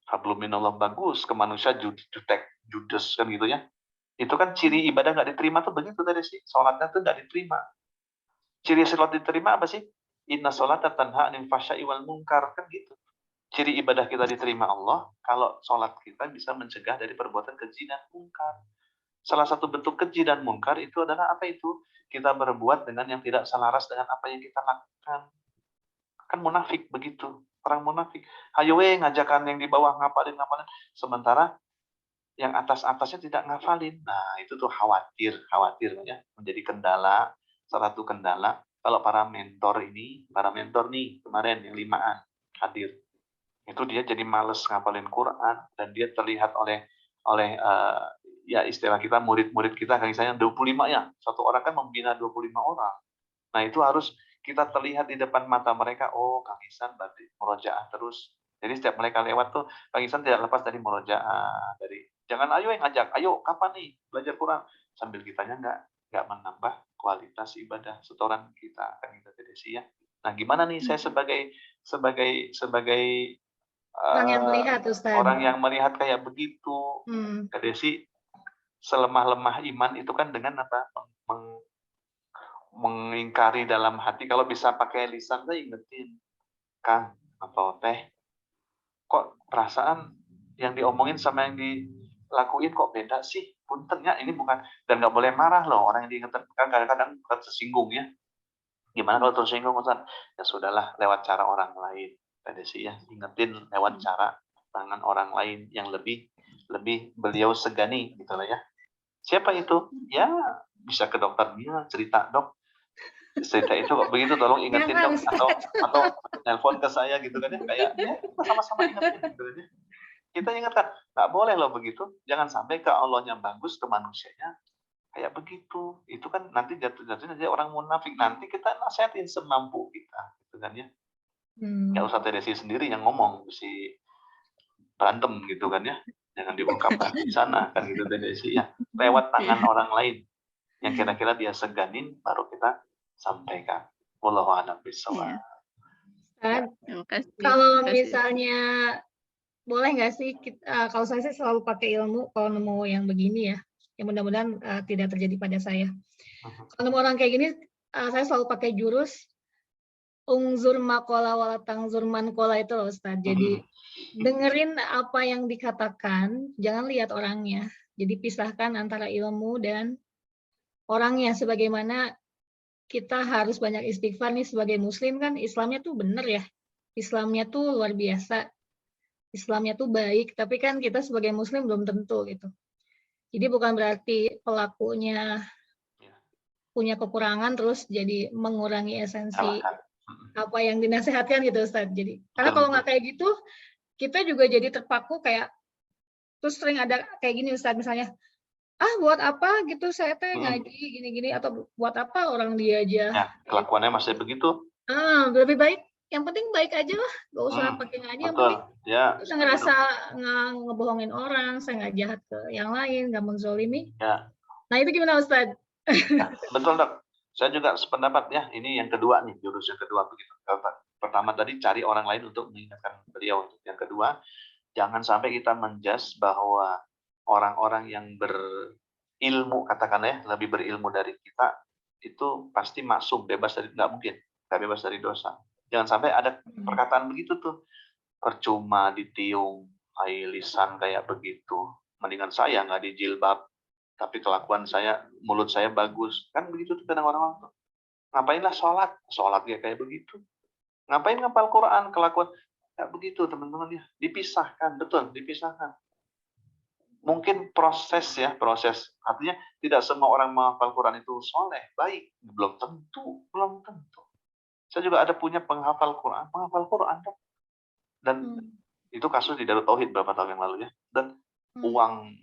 Hablum minallah bagus, ke manusia jutek, judes kan gitu ya. Itu kan ciri ibadah nggak diterima tuh begitu tadi sih. Sholatnya tuh nggak diterima. Ciri sholat diterima apa sih? Inna sholata tanha 'anil fahsya'i wal munkar, kan gitu. Ciri ibadah kita diterima Allah kalau sholat kita bisa mencegah dari perbuatan keji dan munkar. Salah satu bentuk keji dan munkar itu adalah apa itu? Kita berbuat dengan yang tidak selaras dengan apa yang kita lakukan. Kan munafik begitu. Orang munafik. Hayo ngajakan yang di bawah ngapalin. Sementara yang atas-atasnya tidak ngafalin. Nah, itu tuh khawatir ya, menjadi kendala, salah satu kendala kalau para mentor nih kemarin yang 5-an hadir. Itu dia jadi males ngapalin Quran dan dia terlihat oleh ya istilah kita murid-murid kita kayak misalnya 25 ya. Satu orang kan membina 25 orang. Nah, itu harus kita terlihat di depan mata mereka, oh Kang Ihsan berarti murojaah terus. Jadi setiap mereka lewat tuh Kang Ihsan tidak lepas dari murojaah, dari jangan ayo yang ngajak, ayo kapan nih belajar Quran, sambil kitanya nggak menambah kualitas ibadah setoran kita kan kita tidak sih ya. Nah, gimana nih saya sebagai orang yang melihat, Ustaz. Orang yang melihat kayak begitu, Kak Desi, selemah-lemah iman itu kan dengan apa? Mengingkari dalam hati. Kalau bisa pakai lisan, saya ingetin, Kang atau Teh, kok perasaan yang diomongin sama yang dilakuin kok beda sih? Puntennya ini bukan, dan nggak boleh marah loh orang yang diingetin, kan kadang-kadang tersinggung ya. Gimana kalau tersinggung, Ustaz? Ya sudahlah, lewat cara orang lain. Kak Desi ya, ingetin lewat cara tangan orang lain yang lebih beliau segani gitu lah ya. Siapa itu? Ya bisa ke dokter dia cerita, dok cerita itu kok begitu, tolong ingetin dok, atau nelpon ke saya gitu kan ya, kayak ya kita sama-sama ingetin gitu kan ya. Kita ingatkan, nggak boleh loh begitu, jangan sampai ke Allahnya bagus, ke manusianya kayak begitu. Itu kan nanti jatuh-jatuhnya jadi orang munafik. Nanti kita nasihatin semampu kita gitu kan ya. Nggak usah Desi sendiri yang ngomong, si berantem gitu kan ya, jangan diungkapkan di sana kan gitu Desi ya, lewat tangan orang lain yang kira-kira dia seganin baru kita sampaikan. Wallahu a'lam bishawab. Kalau misalnya boleh nggak sih kalau saya sih selalu pakai ilmu kalau nemu yang begini ya, yang mudah-mudahan tidak terjadi pada saya. Kalau nemu orang kayak gini, saya selalu pakai jurus ungzur makola wala tangzur mankola itu loh Ustaz. Jadi dengerin apa yang dikatakan, jangan lihat orangnya. Jadi pisahkan antara ilmu dan orangnya, sebagaimana kita harus banyak istighfar nih sebagai muslim kan, Islamnya tuh bener ya. Islamnya tuh luar biasa. Islamnya tuh baik, tapi kan kita sebagai muslim belum tentu gitu. Jadi bukan berarti pelakunya punya kekurangan terus jadi mengurangi esensi apa yang dinasihatkan gitu Ustaz. Jadi karena kalau nggak kayak gitu, kita juga jadi terpaku kayak, terus sering ada kayak gini Ustaz, misalnya, buat apa gitu saya teh ngaji gini-gini, atau buat apa orang dia aja. Ya, kelakuannya masih begitu. Lebih baik, yang penting baik aja lah, gak usah pakai ngaji, yang penting saya ngerasa ngebohongin orang, saya nggak jahat ke yang lain, nggak menzolimi. Ya. Nah itu gimana Ustaz? Ya, betul dok. Saya juga sependapat ya. Ini yang kedua nih, jurus yang kedua begitu. Pertama tadi cari orang lain untuk mengingatkan beliau. Yang kedua, jangan sampai kita menjudge bahwa orang-orang yang berilmu, katakanlah ya, lebih berilmu dari kita, itu pasti maksum, bebas dari, nggak mungkin, nggak bebas dari dosa. Jangan sampai ada perkataan begitu tuh, percuma ditiung, lisan kayak begitu, mendingan saya nggak dijilbab, tapi kelakuan saya, mulut saya bagus, kan begitu tuh kadang orang-orang tuh. Ngapainlah sholat kayak begitu, ngapain ngapal Quran, kelakuan kayak begitu teman-teman ya, dipisahkan, betul, dipisahkan. Mungkin proses artinya tidak semua orang menghafal Quran itu soleh, baik, belum tentu. Saya juga ada punya penghafal Quran dok. Dan itu kasus di Darut Tauhid berapa tahun yang lalu ya, dan uang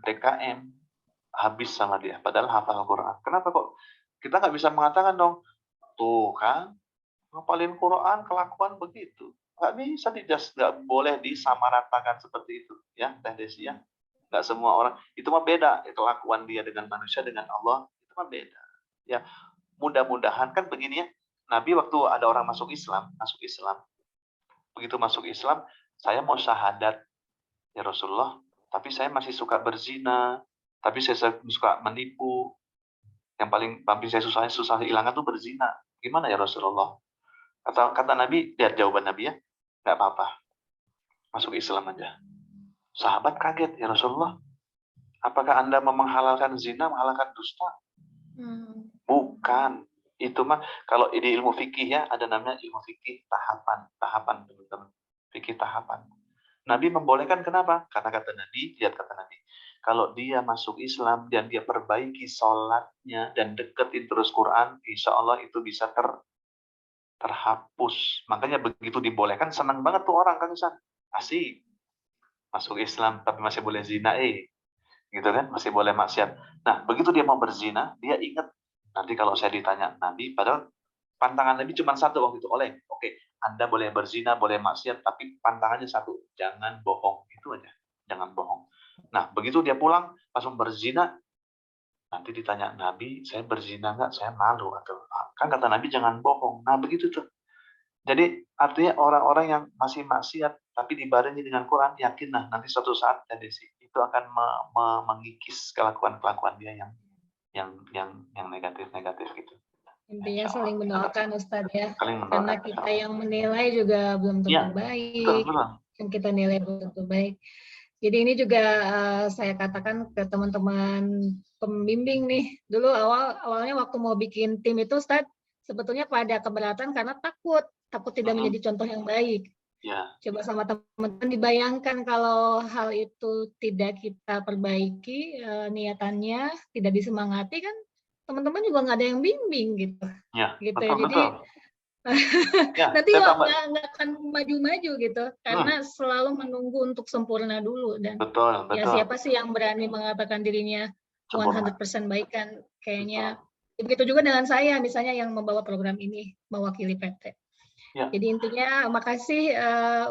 DKM habis sama dia, padahal hafal Quran. Kenapa kok kita nggak bisa mengatakan dong, tuh kan ngapalin Quran kelakuan begitu, nggak bisa nggak boleh disamaratakan seperti itu ya Teh Desi ya. Nggak semua orang, itu mah beda, kelakuan dia dengan manusia, dengan Allah, itu mah beda. Ya, mudah-mudahan kan begini ya, Nabi waktu ada orang masuk Islam, begitu masuk Islam, saya mau syahadat, Ya Rasulullah, tapi saya masih suka berzina, tapi saya suka menipu. Yang paling saya susah hilangkan tuh berzina. Gimana ya Rasulullah? Kata Nabi, lihat jawaban Nabi ya, nggak apa-apa, masuk Islam aja. Sahabat kaget, ya Rasulullah, apakah Anda mau menghalalkan zina, menghalalkan dusta? Bukan. Itu mah kalau di ilmu fikih ya, ada namanya ilmu fikih tahapan teman-teman. Fikih tahapan. Nabi membolehkan kenapa? Karena kata Nabi, lihat kata Nabi, kalau dia masuk Islam dan dia perbaiki sholatnya dan deketin terus Quran, insya Allah itu bisa terhapus. Makanya begitu dibolehkan, senang banget tuh orang, Kang Isan. Asik. Masuk Islam tapi masih boleh zina, gitu kan, masih boleh maksiat. Nah, begitu dia mau berzina, dia ingat nanti kalau saya ditanya Nabi, padahal pantangan Nabi cuma satu waktu itu, oke, Anda boleh berzina, boleh maksiat, tapi pantangannya satu, jangan bohong, itu aja, jangan bohong. Nah, begitu dia pulang langsung berzina, nanti ditanya Nabi, saya berzina nggak? Saya malu atau kan kata Nabi jangan bohong. Nah, begitu tuh. Jadi artinya orang-orang yang masih maksiat tapi dibarengi dengan Quran, yakinlah nanti suatu saat itu akan mengikis kelakuan dia yang negatif gitu. Intinya saling mendoakan Ustadz ya. Saling mendoakan. Karena kita yang menilai juga belum tentu baik. Betul. Yang kita nilai belum tentu baik. Jadi ini juga saya katakan ke teman-teman pembimbing nih. Dulu awalnya waktu mau bikin tim itu Ustadz, sebetulnya pada keberatan karena takut tidak menjadi contoh yang baik. Ya. Coba sama teman-teman dibayangkan kalau hal itu tidak kita perbaiki, niatannya tidak disemangati kan, teman-teman juga nggak ada yang bimbing gitu. Ya, gitu. Betul, Jadi ya, nanti nggak akan maju-maju gitu, karena selalu menunggu untuk sempurna dulu. Dan betul. Ya siapa sih yang berani mengatakan dirinya 100% baik kan? Kayaknya begitu juga dengan saya, misalnya yang membawa program ini, mewakili PT. Ya. Jadi intinya makasih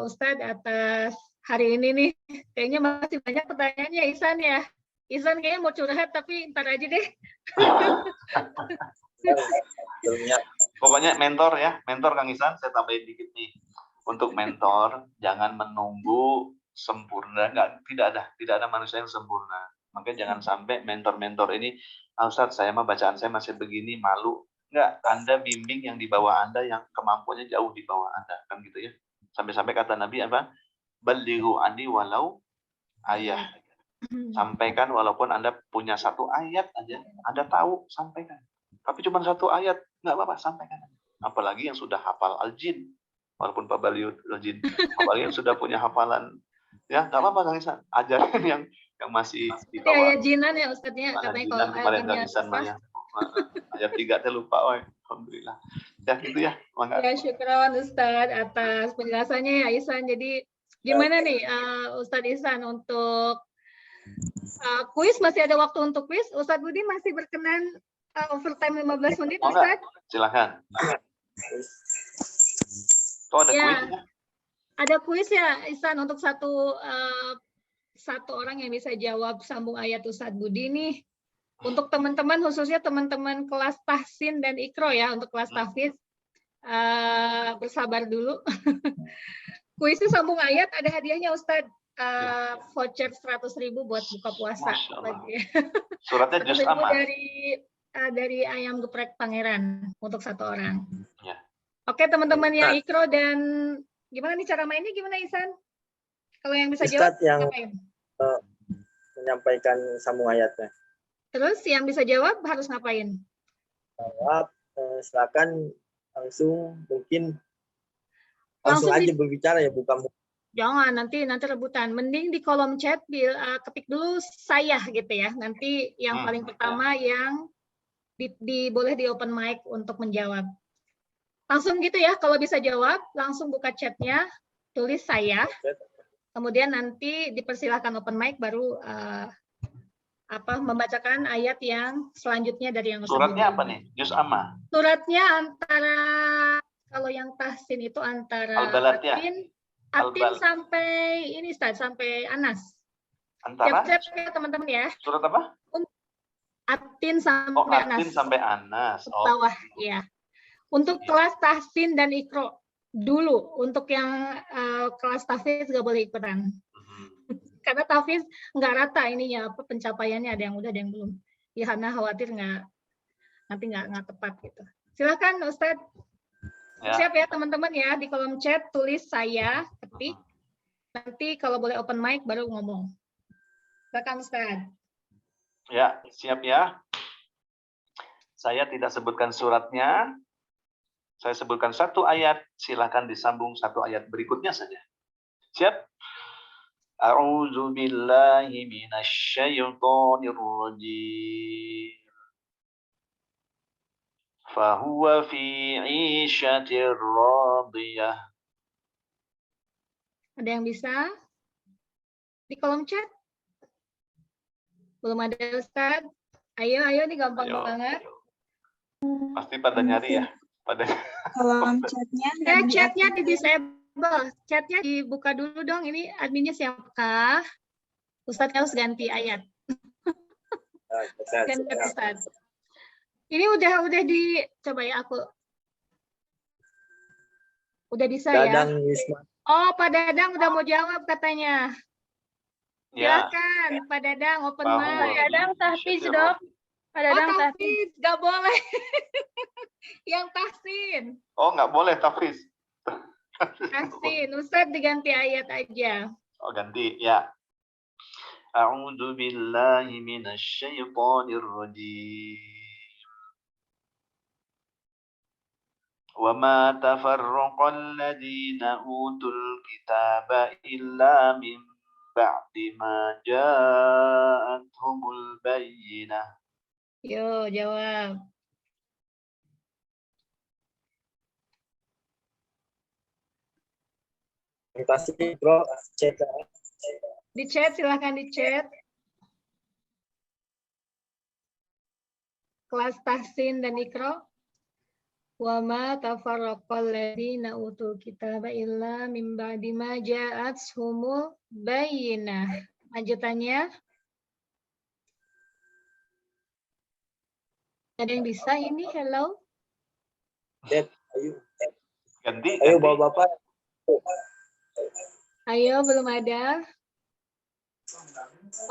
Ustadz atas hari ini nih. Kayaknya masih banyak pertanyaannya Ihsan ya. Ihsan kayaknya mau curhat tapi ntar aja deh. Pokoknya mentor Kang Ihsan, saya tambahin dikit nih. Untuk mentor jangan menunggu sempurna, tidak ada manusia yang sempurna. Makanya jangan sampai mentor-mentor ini, Ustadz saya mah bacaan saya masih begini, malu. Enggak, Anda bimbing yang di bawah Anda yang kemampuannya jauh di bawah Anda, kan gitu ya. Sampai-sampai kata Nabi apa? Balighu anni walau ayah. Sampaikan walaupun Anda punya satu ayat aja, Anda tahu, sampaikan. Tapi cuma satu ayat, enggak apa-apa, sampaikan. Apalagi yang sudah hafal Al-Jin, walaupun Pak Baliut Al-Jin, apalagi yang sudah punya hafalan, ya enggak apa-apa Kang Ihsan, ajarin yang masih di bawah. Ayat jinan ya Ustadznya, katanya kalau ayatnya apa? Ayat 3 saya lupa, alhamdulillah. Ya gitu ya. Ya syukran Ustadz atas penjelasannya ya Ihsan. Jadi gimana nih Ustadz Ihsan untuk kuis, masih ada waktu untuk kuis? Ustadz Budi masih berkenan overtime 15 menit Ustadz? Silakan. Ada kuis ya? Ada kuis ya Ihsan untuk satu orang yang bisa jawab sambung ayat Ustadz Budi nih. Untuk teman-teman, khususnya teman-teman kelas tahsin dan ikro ya, untuk kelas tahfiz, bersabar dulu. Kuisnya sambung ayat, ada hadiahnya Ustadz, voucher 100.000 buat buka puasa. Suratnya juz amma. Dari Ayam Geprek Pangeran untuk satu orang. Ya. Oke teman-teman yang ikro, dan gimana nih cara mainnya, gimana Ihsan? Kalau yang bisa jawab, yang menyampaikan sambung ayatnya. Terus yang bisa jawab harus ngapain? Jawab, silakan langsung aja berbicara ya, bukan. Jangan, nanti rebutan. Mending di kolom chat ketik dulu saya gitu ya. Nanti yang paling pertama yang boleh di open mic untuk menjawab. Langsung gitu ya, kalau bisa jawab langsung buka chatnya, tulis saya. Kemudian nanti dipersilahkan open mic, baru membacakan ayat yang selanjutnya dari yang suratnya apa nih? Juz amma. Suratnya antara, kalau yang tahsin itu antara Atin sampai ini Ustaz, sampai Anas. Antara? Siap-siap ya teman-teman ya. Surat apa? Atin sampai Anas. Atin sampai Anas. Bawah ya. Untuk kelas tahsin dan ikro dulu. Untuk yang kelas tahfiz nggak boleh ikutan. Karena tahfiz nggak rata ininya, apa pencapaiannya, ada yang udah, ada yang belum. Ya karena khawatir nanti nggak tepat gitu. Silakan Ustadz. Ya. Siap ya teman-teman ya, di kolom chat tulis saya, ketik. Nanti kalau boleh open mic baru ngomong. Silakan Ustadz. Ya, siap ya. Saya tidak sebutkan suratnya. Saya sebutkan satu ayat, silakan disambung satu ayat berikutnya saja. Siap? A'udzu billahi minasyaitonir rajim. Fahuwa fi 'ishatir radiyah. Ada yang bisa? Di kolom chat? Belum ada Ustadz? Ayo ini gampang banget. Ayo. Pasti pada nyari ya. Kolom chatnya Chatnya di disable, chatnya dibuka dulu dong. Ini adminnya siapakah? Ustadz harus ganti ayat. Ganti Ustadz. Ini udah coba ya aku. Udah bisa ya? Oh, Pak Dadang udah mau jawab katanya. Silakan, Pak Dadang open mic. Pak Dadang tahfiz, Dok. Pak Dadang tahfiz, nggak boleh. Yang tahsin. Oh, nggak boleh tahfiz. Tahsin, Ustadz diganti ayat aja. Oh, ganti ya. A'udzu billahi minasyaitonir rajim. Wa ma tafarraqal ladzina utul kitaba illa min ba'di ma ja'atuhumul bayyinah. Yo, jawab. Terima kasih, Bro. Chat. Di chat, silahkan di chat. Kelas tahsin dan ikro. Wa ma tafarraqal ladzina utul kitaba illa min ba'di ma ja'atuhumul bayyinah. Lanjutannya. Ada yang bisa ini? Hello? Ayo. Ganti. Ayo, Bapak-bapak. Ayo, belum ada.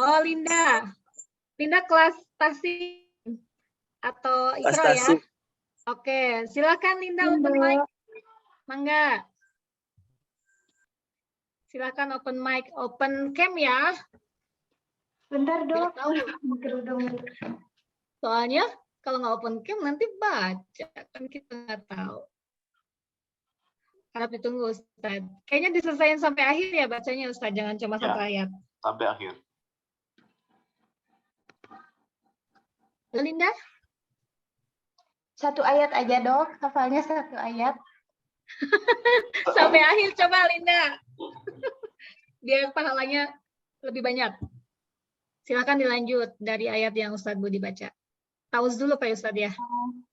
Oh, Linda. Linda kelas tahsin atau ikro ya? Oke, silakan Linda open mic. Mangga. Silakan open mic, open cam ya. Bentar, Dok. Soalnya kalau nggak open cam nanti baca, kan kita nggak tahu. Harap ditunggu Ustaz. Kayaknya diselesaikan sampai akhir ya bacanya Ustaz, jangan cuma satu ayat. Sampai akhir. Linda? Satu ayat aja, Dok. Hafalnya satu ayat. Sampai akhir coba Linda. Biar pahalanya lebih banyak. Silakan dilanjut dari ayat yang Ustaz Budi baca. Tauz dulu Pak Ustaz ya.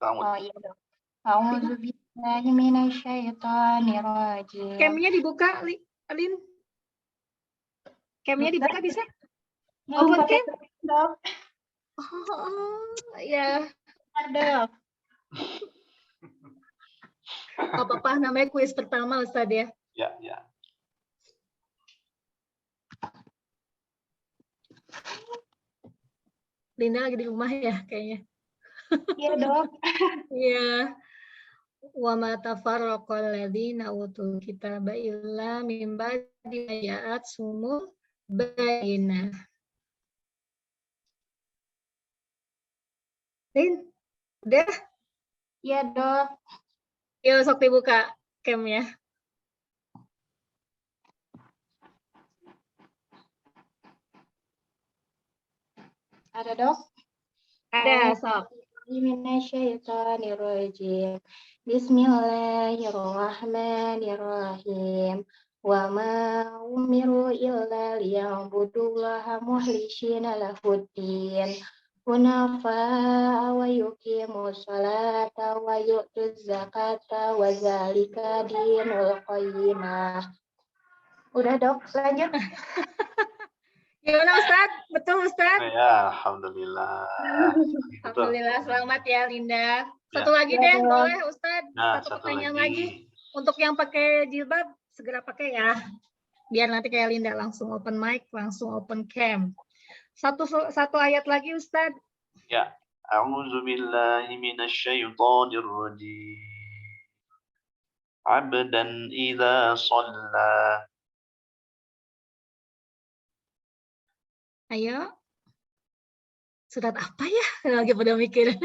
Oh iya, Dok. A'udzu billahi minasyaitonir rajim. Camnya dibuka, Lin. Camnya dibuka bisa? Belum Open pakai cam? Dok. Oh, ya. Dok. Apa-apa namanya kuis pertama Ustaz ya. Ya. Linda lagi di rumah ya kayaknya. Iya, Dok. Iya. Wa ma tafarraqal ladzina utul kitaba illa min ba'di ma ja'atuhumul bayyinah. Lin, udah? Iya, Dok. Yuk, sok dibuka cam-nya. Ada, Dok? Ada, sok. Minasyaitonirrajim. Bismillahirrahmanirrahim. Wa ma umiru illa liya'budullaha muhlishina lahuddin. Hunafa wa yuqimus salata wa yu'tuz zakata wa zalika dinul qayyimah. Udah, Dok, lanjut. Gimana Ustaz? Betul Ustaz? Ya, alhamdulillah. Alhamdulillah, selamat ya Linda. Satu lagi deh, boleh Ustaz? Nah, satu pertanyaan lagi. Untuk yang pakai jilbab, segera pakai ya. biar nanti kayak Linda langsung open mic, langsung open cam. Satu ayat lagi Ustadz. Ya. A'udzu billahi minasyaitonir rajim. Abdan idza shalla. Ayo. Surat apa ya? Lagi pada mikir.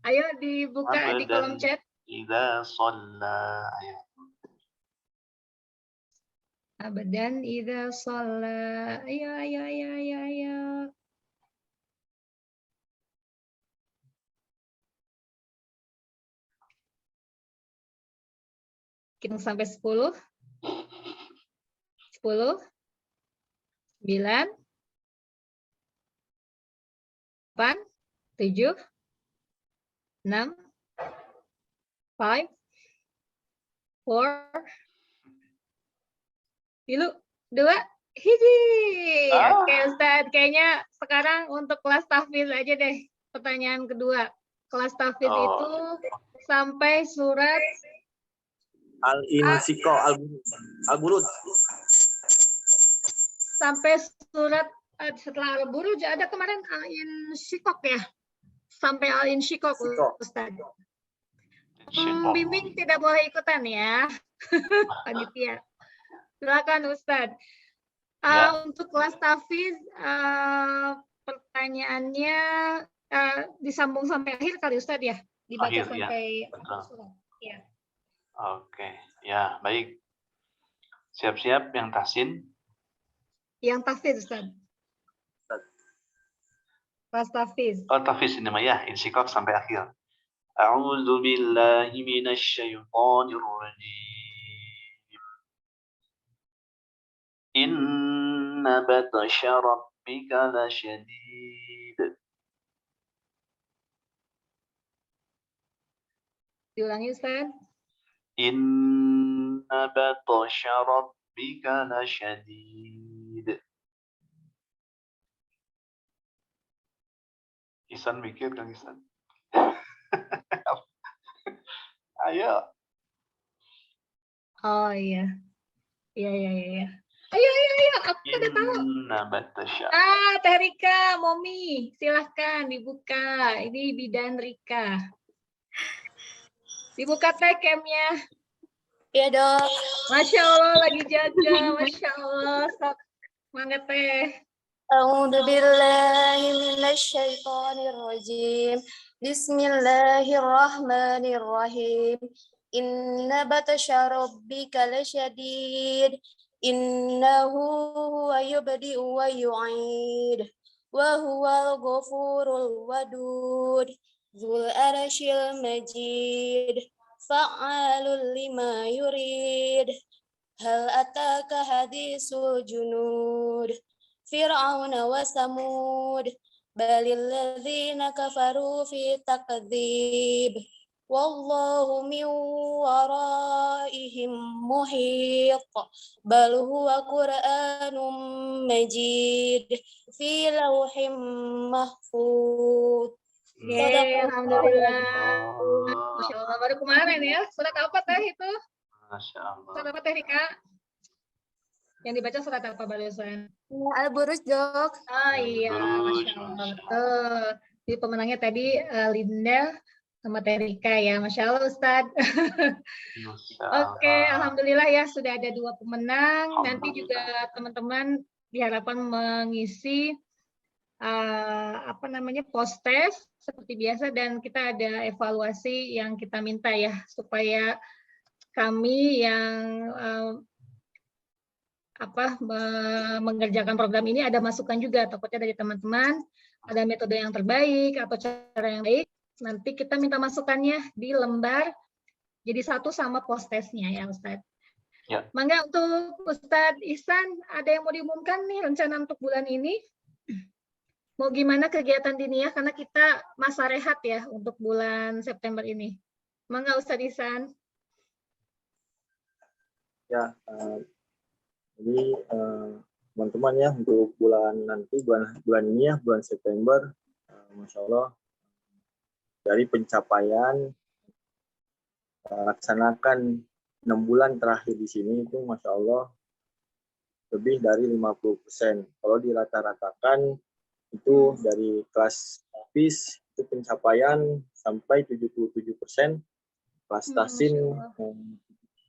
Ayo dibuka di kolom chat. Idza shalla. Abdan idza shalla. Ayo. Kita sampai 10. 10. 9. 8, 7, 6, 5, 4, 3, 2, 1. Oke Ustadz, kayaknya sekarang untuk kelas tahfiz aja deh. Pertanyaan kedua. Kelas tahfiz itu sampai surat Al-Insyikok, Al-Buruj. Sampai surat setelah Al-Buruj ada kemarin Al-Insyikok ya. Sampai Al-Insyikok Ustaz. Bimbing tidak boleh ikutan ya. Panitia. Silakan Ustaz. Untuk kelas tahfiz pertanyaannya disambung sampai akhir kali Ustaz ya. Dibaca akhir, sampai surat. Ya. Oke, ya baik. Siap-siap yang tahsin. Yang tahfiz Ustaz. Kelas tahfiz. Oh, tahfiz ini mah ya, insyikok sampai akhir. A'udzu billahi minasyaitonir rajim. Inna batsya rabbika lasyadid. Diulangi Ustaz. Inna batsya rabbika lasyadid. Ihsan mikir Kang Ihsan. Ayo. Oh iya. Iya. Ayo. Aku udah tahu. Teh Rika, Momi, silahkan dibuka. Ini bidan Rika. Dibuka teh camnya. Iya dok. Masya Allah lagi jaga. Masya Allah. Semangat teh. A'udzu billahi minasyaitonir rajim. Bismillahirrahmanirrahim. Inna batsya rabbika lasyadid. Innahu huwa yubdi'u wa yu'id. Wa huwal ghafurul wadud. Dzul arsyil majid. Fa'alul lima yurid. Hal ataka hadisul junud. Fir'aun wa Samud balil ladzina kafaru fi takdzib wallahu min waraihim muhit bal huwa Qur'anum majid fi lauhim mahfuz. Alhamdulillah. Masya Allah, baru kemarin ya. Surat apa teh itu? Masya Allah. Surat apa teh Rika? Yang dibaca surat apa barusan? Al-Buruj dok. Oh iya, Masya Allah. Betul. Jadi pemenangnya tadi Linda sama Teh Rika ya. Masya Allah Ustadz. Oke, Alhamdulillah ya sudah ada 2 pemenang. Nanti juga teman-teman diharapkan mengisi post test seperti biasa dan kita ada evaluasi yang kita minta ya supaya kami yang mengerjakan program ini ada masukan juga, takutnya dari teman-teman ada metode yang terbaik atau cara yang baik, nanti kita minta masukannya di lembar jadi 1 sama post testnya ya Ustadz. Ya. Mangga untuk Ustadz Ihsan, ada yang mau diumumkan nih rencana untuk bulan ini? Mau gimana kegiatan diniyah karena kita masa rehat ya untuk bulan September ini. Mangga Ustadz Ihsan. Ya, jadi teman-teman ya untuk bulan nanti bulan ini ya bulan September, Masya Allah dari pencapaian laksanakan 6 bulan terakhir di sini itu Masya Allah lebih dari 50%. Kalau dirata-ratakan itu dari kelas TAFIS itu pencapaian sampai 77%, kelas TASIN 2%,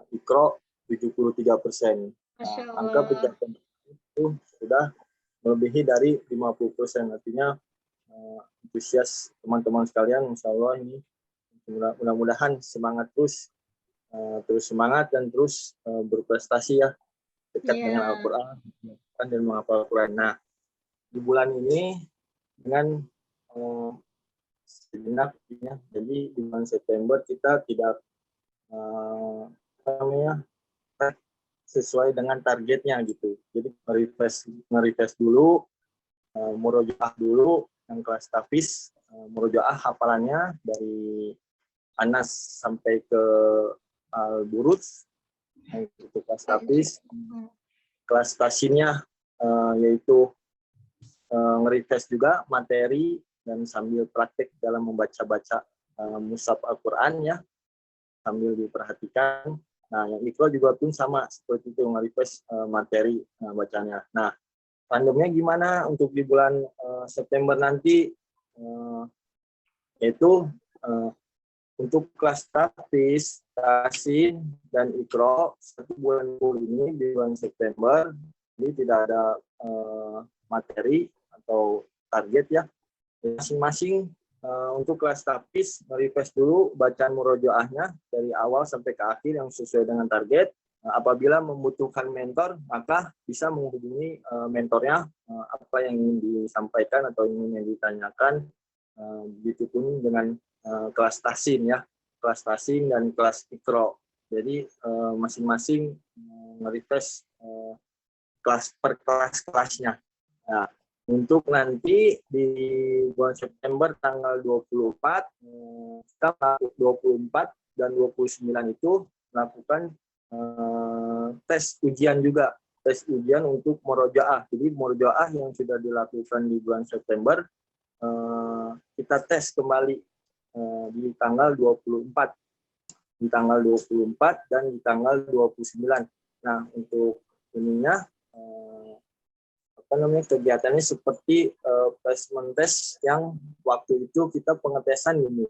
IKRO 73%. Angka pencapaian itu sudah melebihi dari 50%, artinya antusias teman-teman sekalian, insya Allah ini mudah-mudahan semangat terus semangat dan terus berprestasi ya dekat dengan Al-Quran dan menghafal Al-Quran. Nah, di bulan ini dengan sejenak ya, jadi di bulan September kita tidak sesuai dengan targetnya gitu. Jadi nge-refresh dulu, murojaah dulu yang kelas TAFIS, murojaah hafalannya dari Anas sampai ke Al-Buruj, itu kelas TAFIS. Kelas TASINnya yaitu nge-refresh juga materi dan sambil praktek dalam membaca-baca mushaf Al-Quran ya, sambil diperhatikan. Nah, yang IKRO juga pun sama seperti itu, nge-refresh materi bacanya. Nah, randomnya gimana untuk di bulan September nanti? Yaitu untuk kelas TAFIS, TASIN, dan IKRO, 1 bulan ini di bulan September, ini tidak ada materi atau target ya. Masing-masing untuk kelas TAFIS, nge-refresh dulu bacaan murojaahnya dari awal sampai ke akhir yang sesuai dengan target. Apabila membutuhkan mentor, maka bisa menghubungi mentornya, apa yang ingin disampaikan atau ingin ditanyakan, begitu pun dengan kelas TASIN ya, kelas TASIN dan kelas IKRO. Jadi masing-masing nge-refresh kelas per kelasnya. Nah, untuk nanti di bulan September tanggal 24, kita 24 dan 29 itu melakukan tes ujian juga, tes ujian untuk murojaah. Jadi murojaah yang sudah dilakukan di bulan September, kita tes kembali di tanggal 24, di tanggal 24 dan di tanggal 29. Nah, untuk ininya kegiatannya seperti placement test yang waktu itu kita pengetesan ini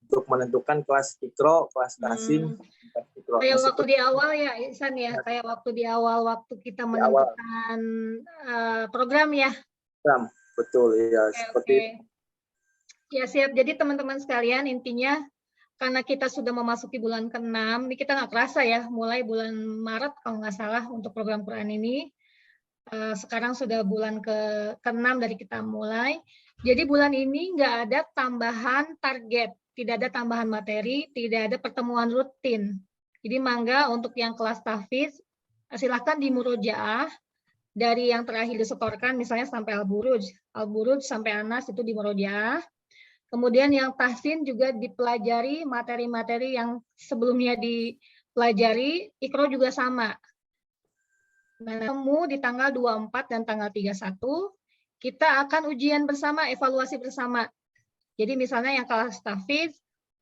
untuk menentukan kelas IKRO, kelas TASIN, kelas IKRO. Kayak waktu di awal ya, Ihsan ya, kayak waktu di awal waktu kita menentukan program ya. Program, betul ya, seperti itu. Ya siap. Jadi teman-teman sekalian, intinya karena kita sudah memasuki bulan ke-6, ini kita nggak kerasa ya, mulai bulan Maret kalau nggak salah untuk program Quran ini. Sekarang sudah bulan ke-6 dari kita mulai. Jadi bulan ini nggak ada tambahan target, tidak ada tambahan materi, tidak ada pertemuan rutin. Jadi mangga untuk yang kelas tahfiz, silahkan di murojaah dari yang terakhir disetorkan, misalnya sampai Al-Buruj sampai Anas itu di murojaah. Kemudian yang tahsin juga dipelajari materi-materi yang sebelumnya dipelajari, IKRO juga sama. Ketemu di tanggal 24 dan tanggal 31, kita akan ujian bersama, evaluasi bersama. Jadi misalnya yang kelas tahfiz,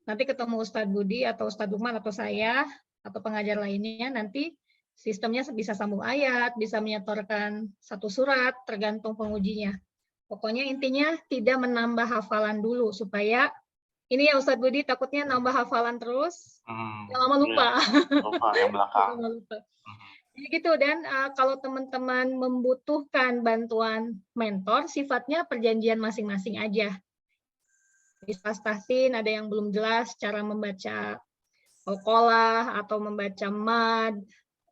nanti ketemu Ustadz Budi atau Ustadz Lukman atau saya, atau pengajar lainnya, nanti sistemnya bisa sambung ayat, bisa menyetorkan 1 surat, tergantung pengujinya. Pokoknya intinya tidak menambah hafalan dulu, supaya, ini ya Ustadz Budi, takutnya nambah hafalan terus, yang lama lupa. Lupa yang belakang. Jadi gitu, dan kalau teman-teman membutuhkan bantuan mentor, sifatnya perjanjian masing-masing aja. Di kelas tahsin ada yang belum jelas cara membaca Qalqalah atau membaca mad,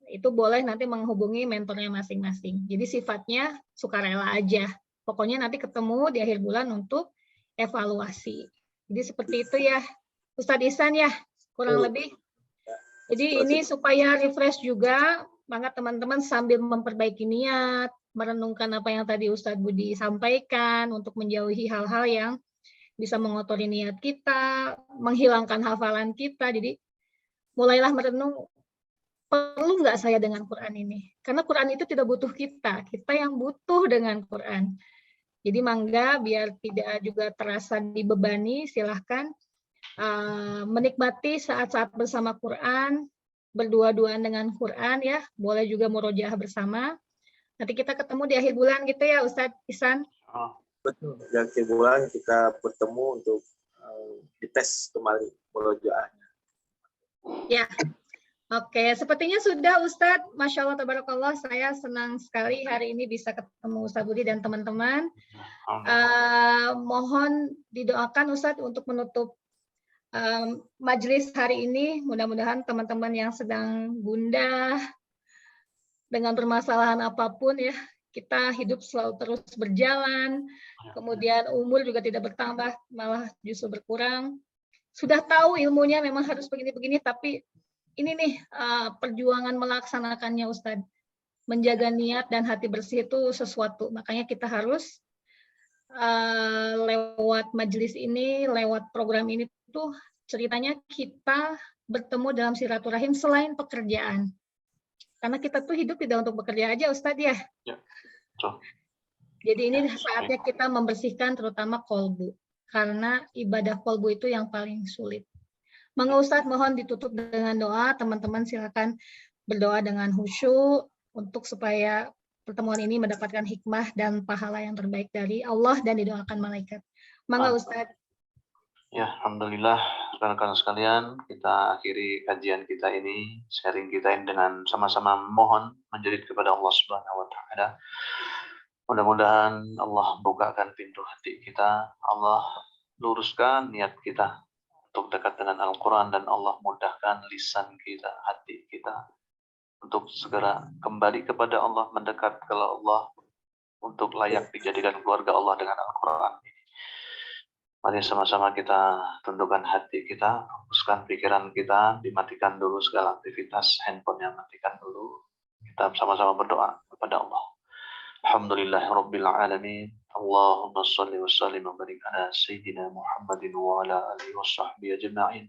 itu boleh nanti menghubungi mentornya masing-masing. Jadi sifatnya sukarela aja. Pokoknya nanti ketemu di akhir bulan untuk evaluasi. Jadi seperti itu ya, Ustadz Ihsan ya, kurang lebih. Jadi ini supaya refresh juga, maka teman-teman sambil memperbaiki niat, merenungkan apa yang tadi Ustadz Budi sampaikan untuk menjauhi hal-hal yang bisa mengotori niat kita, menghilangkan hafalan kita. Jadi mulailah merenung, perlu nggak saya dengan Quran ini? Karena Quran itu tidak butuh kita, kita yang butuh dengan Quran. Jadi mangga, biar tidak juga terasa dibebani, silahkan menikmati saat-saat bersama Quran, berdua-duaan dengan Quran ya, boleh juga murojaah bersama. Nanti kita ketemu di akhir bulan gitu ya Ustadz Ihsan. Betul. Di akhir bulan kita bertemu untuk dites kembali murojaahnya. Ya, oke. Sepertinya sudah Ustadz. Masya Allah, tabarakallah. Saya senang sekali hari ini bisa ketemu Ustadz Budi dan teman-teman. Mohon didoakan Ustadz untuk menutup majelis hari ini. Mudah-mudahan teman-teman yang sedang gundah dengan permasalahan apapun ya, kita hidup selalu terus berjalan, kemudian umur juga tidak bertambah, malah justru berkurang. Sudah tahu ilmunya memang harus begini-begini, tapi ini nih perjuangan melaksanakannya Ustadz. Menjaga niat dan hati bersih itu sesuatu, makanya kita harus lewat majelis ini, lewat program ini tuh ceritanya kita bertemu dalam silaturahim selain pekerjaan. Karena kita tuh hidup tidak untuk bekerja aja Ustadz ya. Jadi ini saatnya kita membersihkan terutama kolbu. Karena ibadah kolbu itu yang paling sulit. Monggo Ustadz, mohon ditutup dengan doa. Teman-teman silakan berdoa dengan khusyuk untuk supaya pertemuan ini mendapatkan hikmah dan pahala yang terbaik dari Allah dan didoakan malaikat. Monggo Ustadz. Ya, alhamdulillah rekan-rekan sekalian, kita akhiri kajian kita ini, sharing kita ini dengan sama-sama mohon menjerit kepada Allah Subhanahu wa taala. Mudah-mudahan Allah bukakan pintu hati kita, Allah luruskan niat kita untuk dekat dengan Al-Qur'an dan Allah mudahkan lisan kita, hati kita untuk segera kembali kepada Allah, mendekat ke Allah untuk layak dijadikan keluarga Allah dengan Al-Qur'an ini. Mari sama-sama kita tundukkan hati kita, fokuskan pikiran kita, dimatikan dulu segala aktivitas handphonenya, matikan dulu. Kita sama-sama berdoa kepada Allah. Alhamdulillahirabbil alamin. Allahumma shalli wa sallim wa barik ala sayyidina Muhammadin wa ala alihi washabbihi ajma'in.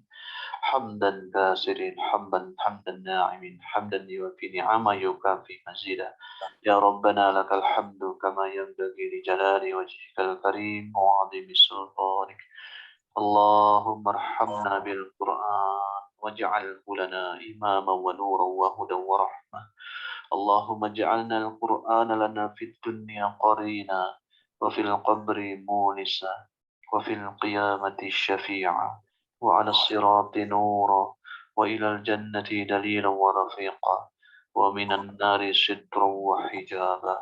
Hamdan kasirin, hamdan na'imin, hamdan yuwafi ni'ama yukafi mazida. Ya Rabbana lakal hamdu kama yanbaghi li jalali wajhikal karim wa 'azimi sultanik. Allahumma arhamna bil Qur'an waj'alhu lana imaman wa nuran wa hudan wa rahmah. Allahumma ij'alna al-Qur'ana lana fid dunya qarina wa fil qabri munisa wa fil qiyamati syafi'a وعلى الصراط نورا وإلى الجنة دليلا ورفيقا ومن النار سترا وحجابا.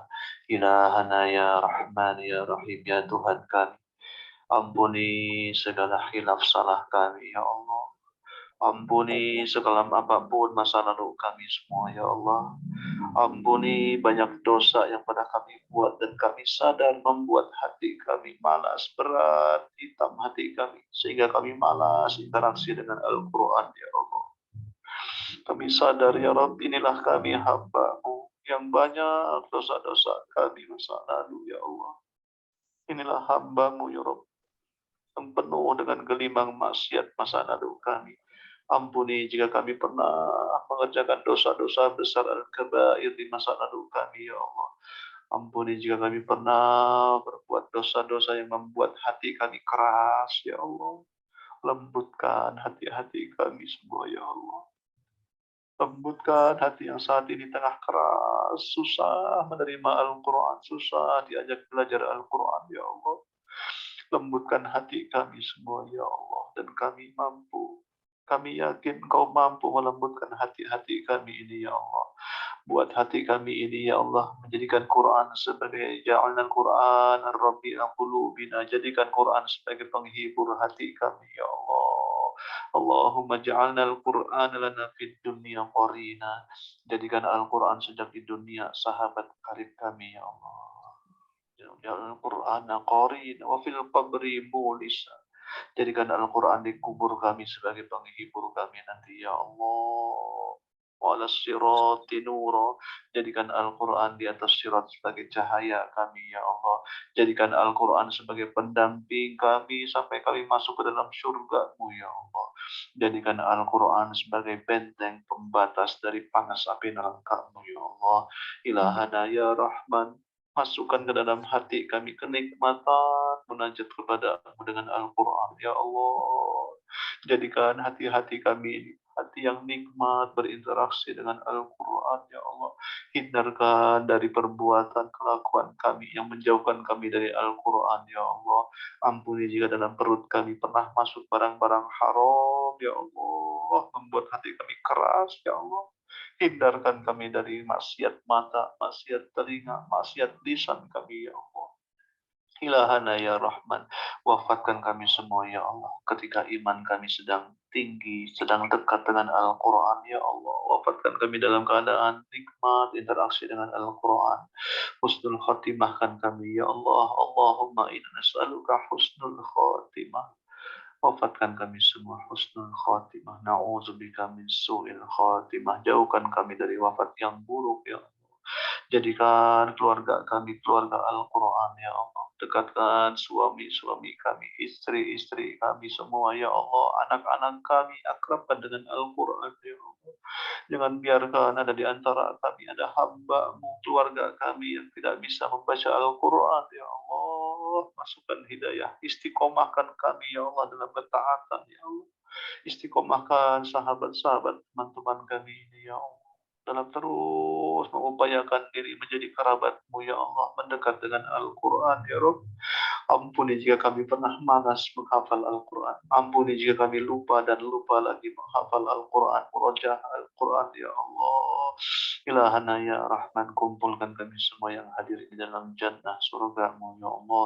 إلهنا يا رحمن يا رحيم ya Tuhan kami, ampuni segala khilaf salah kami ya Allah, ampuni segala apapun masa lalu kami semua ya Allah. Ampuni banyak dosa yang pernah kami buat dan kami sadar membuat hati kami malas, berat, hitam hati kami sehingga kami malas interaksi dengan Al-Quran ya Allah. Kami sadar ya Rabb, inilah kami hamba-Mu yang banyak dosa-dosa kami masa lalu ya Allah. Inilah hamba-Mu ya Rabb yang penuh dengan gelimang maksiat masa lalu kami. Ampuni jika kami pernah mengerjakan dosa-dosa besar al-kabair di masa lalu kami ya Allah. Ampuni jika kami pernah berbuat dosa-dosa yang membuat hati kami keras ya Allah. Lembutkan hati-hati kami semua ya Allah. Lembutkan hati yang saat ini tengah keras, susah menerima Al-Quran, susah diajak belajar Al-Quran ya Allah. Lembutkan hati kami semua ya Allah, dan kami mampu. Kami yakin Engkau mampu melembutkan hati-hati kami ini ya Allah. Buat hati kami ini ya Allah menjadikan Quran sebagai ja'alna al-Quran ar-rabi'a qulubina. Jadikan Quran sebagai penghibur hati kami ya Allah. Allahumma ja'alna al-Quran lana fid dunya qarina. Jadikan Al-Quran sejak di dunia sahabat karib kami ya Allah. Ja'alna al-Quran qarina wa fil qabri mulisa. Jadikan Al-Quran di kubur kami sebagai penghibur kami nanti ya Allah. Wa'ala sirati nura. Jadikan Al-Quran di atas sirat sebagai cahaya kami ya Allah. Jadikan Al-Quran sebagai pendamping kami sampai kami masuk ke dalam surga-Mu ya Allah. Jadikan Al-Quran sebagai benteng pembatas dari panas api neraka-Mu ya Allah. Ilahana ya Rahman. Masukkan ke dalam hati kami kenikmatan munajat kepada-Mu dengan Al-Quran ya Allah. Jadikan hati-hati kami ini hati yang nikmat berinteraksi dengan Al-Quran, ya Allah. Hindarkan dari perbuatan kelakuan kami yang menjauhkan kami dari Al-Quran, ya Allah. Ampuni jika dalam perut kami pernah masuk barang-barang haram, ya Allah. Membuat hati kami keras, ya Allah. Hindarkan kami dari maksiat mata, maksiat telinga, maksiat lisan kami, ya Allah. Ilahana ya Rahman, wafatkan kami semua ya Allah ketika iman kami sedang tinggi, sedang dekat dengan Al-Quran ya Allah. Wafatkan kami dalam keadaan nikmat, interaksi dengan Al-Quran. Husnul khatimahkan kami ya Allah. Allahumma inna nas'aluka husnul khatimah. Wafatkan kami semua husnul khatimah. Na'udzubika min su'il khatimah. Jauhkan kami dari wafat yang buruk ya Allah. Jadikan keluarga kami keluarga Al-Quran ya Allah. Dekatkan suami-suami kami, istri-istri kami semua ya Allah. Anak-anak kami akrabkan dengan Al-Quran ya Allah. Jangan biarkan ada di antara kami ada hamba-Mu, keluarga kami yang tidak bisa membaca Al-Quran ya Allah. Masukkan hidayah, istiqomahkan kami ya Allah dalam ketaatan ya Allah. Istiqomahkan sahabat-sahabat teman-teman kami ini ya Allah dalam terus mengupayakan diri menjadi kerabat-Mu ya Allah, mendekat dengan Al-Quran ya Rabb. Ampuni jika kami pernah malas menghafal Al-Quran. Ampuni jika kami lupa dan lupa lagi menghafal Al-Quran, murojaah Al-Quran ya Allah. Ilahana ya Rahman, kumpulkan kami semua yang hadir di dalam jannah surga-Mu ya Allah.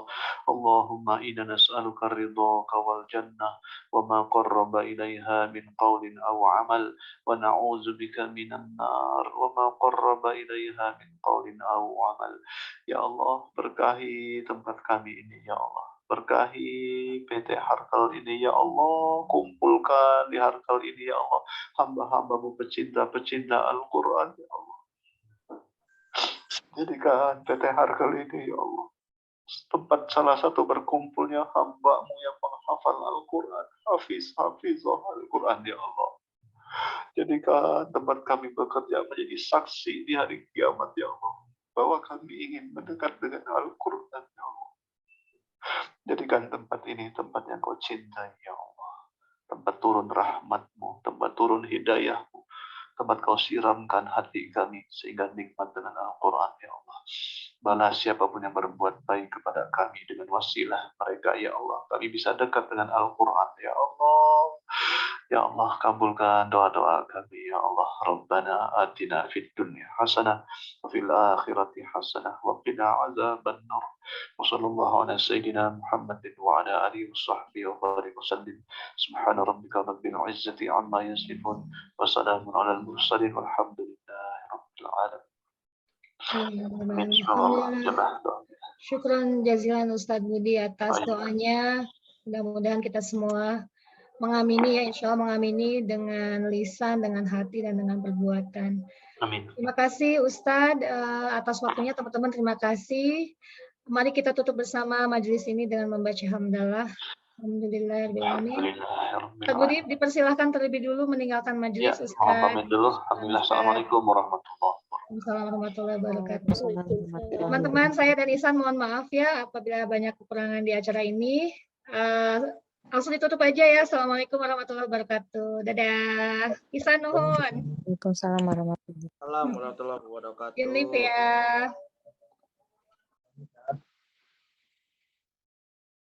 Allahumma inna nas'aluka ridhaka wal jannah wa ma qarraba ilaiha min qawlin aw amal wa na'udzubika minan nar wa ma qarraba ilaiha min qawlin aw amal. Ya Allah, berkahi tempat kami ini ya Allah. Berkahi PT Harkal ini ya Allah. Kumpulkan di Harkal ini ya Allah hamba-hamba-Mu pecinta-pecinta Al-Quran ya Allah. Jadikan PT Harkal ini ya Allah tempat salah satu berkumpulnya hamba-Mu yang menghafal Al-Quran, hafizah Al-Quran ya Allah. Jadikan tempat kami bekerja menjadi saksi di hari kiamat ya Allah, bahwa kami ingin mendekat dengan Al-Quran ya Allah. Jadikan tempat ini tempat yang Kau cintai ya Allah, tempat turun rahmat-Mu, tempat turun hidayah-Mu, tempat Kau siramkan hati kami sehingga nikmat dengan Al-Quran ya Allah. Balas siapapun yang berbuat baik kepada kami dengan wasilah mereka ya Allah, kami bisa dekat dengan Al-Quran ya Allah. Ya Allah, kabulkan doa-doa kami ya Allah. Rabbana atina fid dunya hasanah wa fil akhirati hasanah wa qina azaban nar. Wa sallallahu ala sayyidina Muhammadin wa ala alihi wa sahbihi wa barik wa sallim. Subhana rabbika rabbil izzati amma yasifun wa salamun ala al-mursalin walhamdulillahi rabbil alamin. Amin. Syukran jazilan Ustadz Budi atas doanya. Mudah-mudahan kita semua mengamini ya, insya Allah mengamini dengan lisan, dengan hati, dan dengan perbuatan. Amin. Terima kasih Ustadz atas waktunya, teman-teman. Terima kasih. Mari kita tutup bersama majelis ini dengan membaca hamdalah. Alhamdulillahirrahmanirrahim. Ustadz Budi dipersilahkan terlebih dulu meninggalkan majelis. Ya, Ustadz. Dulu. Alhamdulillah. Assalamualaikum warahmatullahi wabarakatuh. Assalamualaikum warahmatullahi wabarakatuh. Teman-teman, saya dan Ihsan mohon maaf ya apabila banyak kekurangan di acara ini. Langsung ditutup aja ya. Assalamualaikum warahmatullahi wabarakatuh. Dadah. Ihsan nuhun. Waalaikumsalam warahmatullahi wabarakatuh. Warahmatullahi wabarakatuh. Live ya.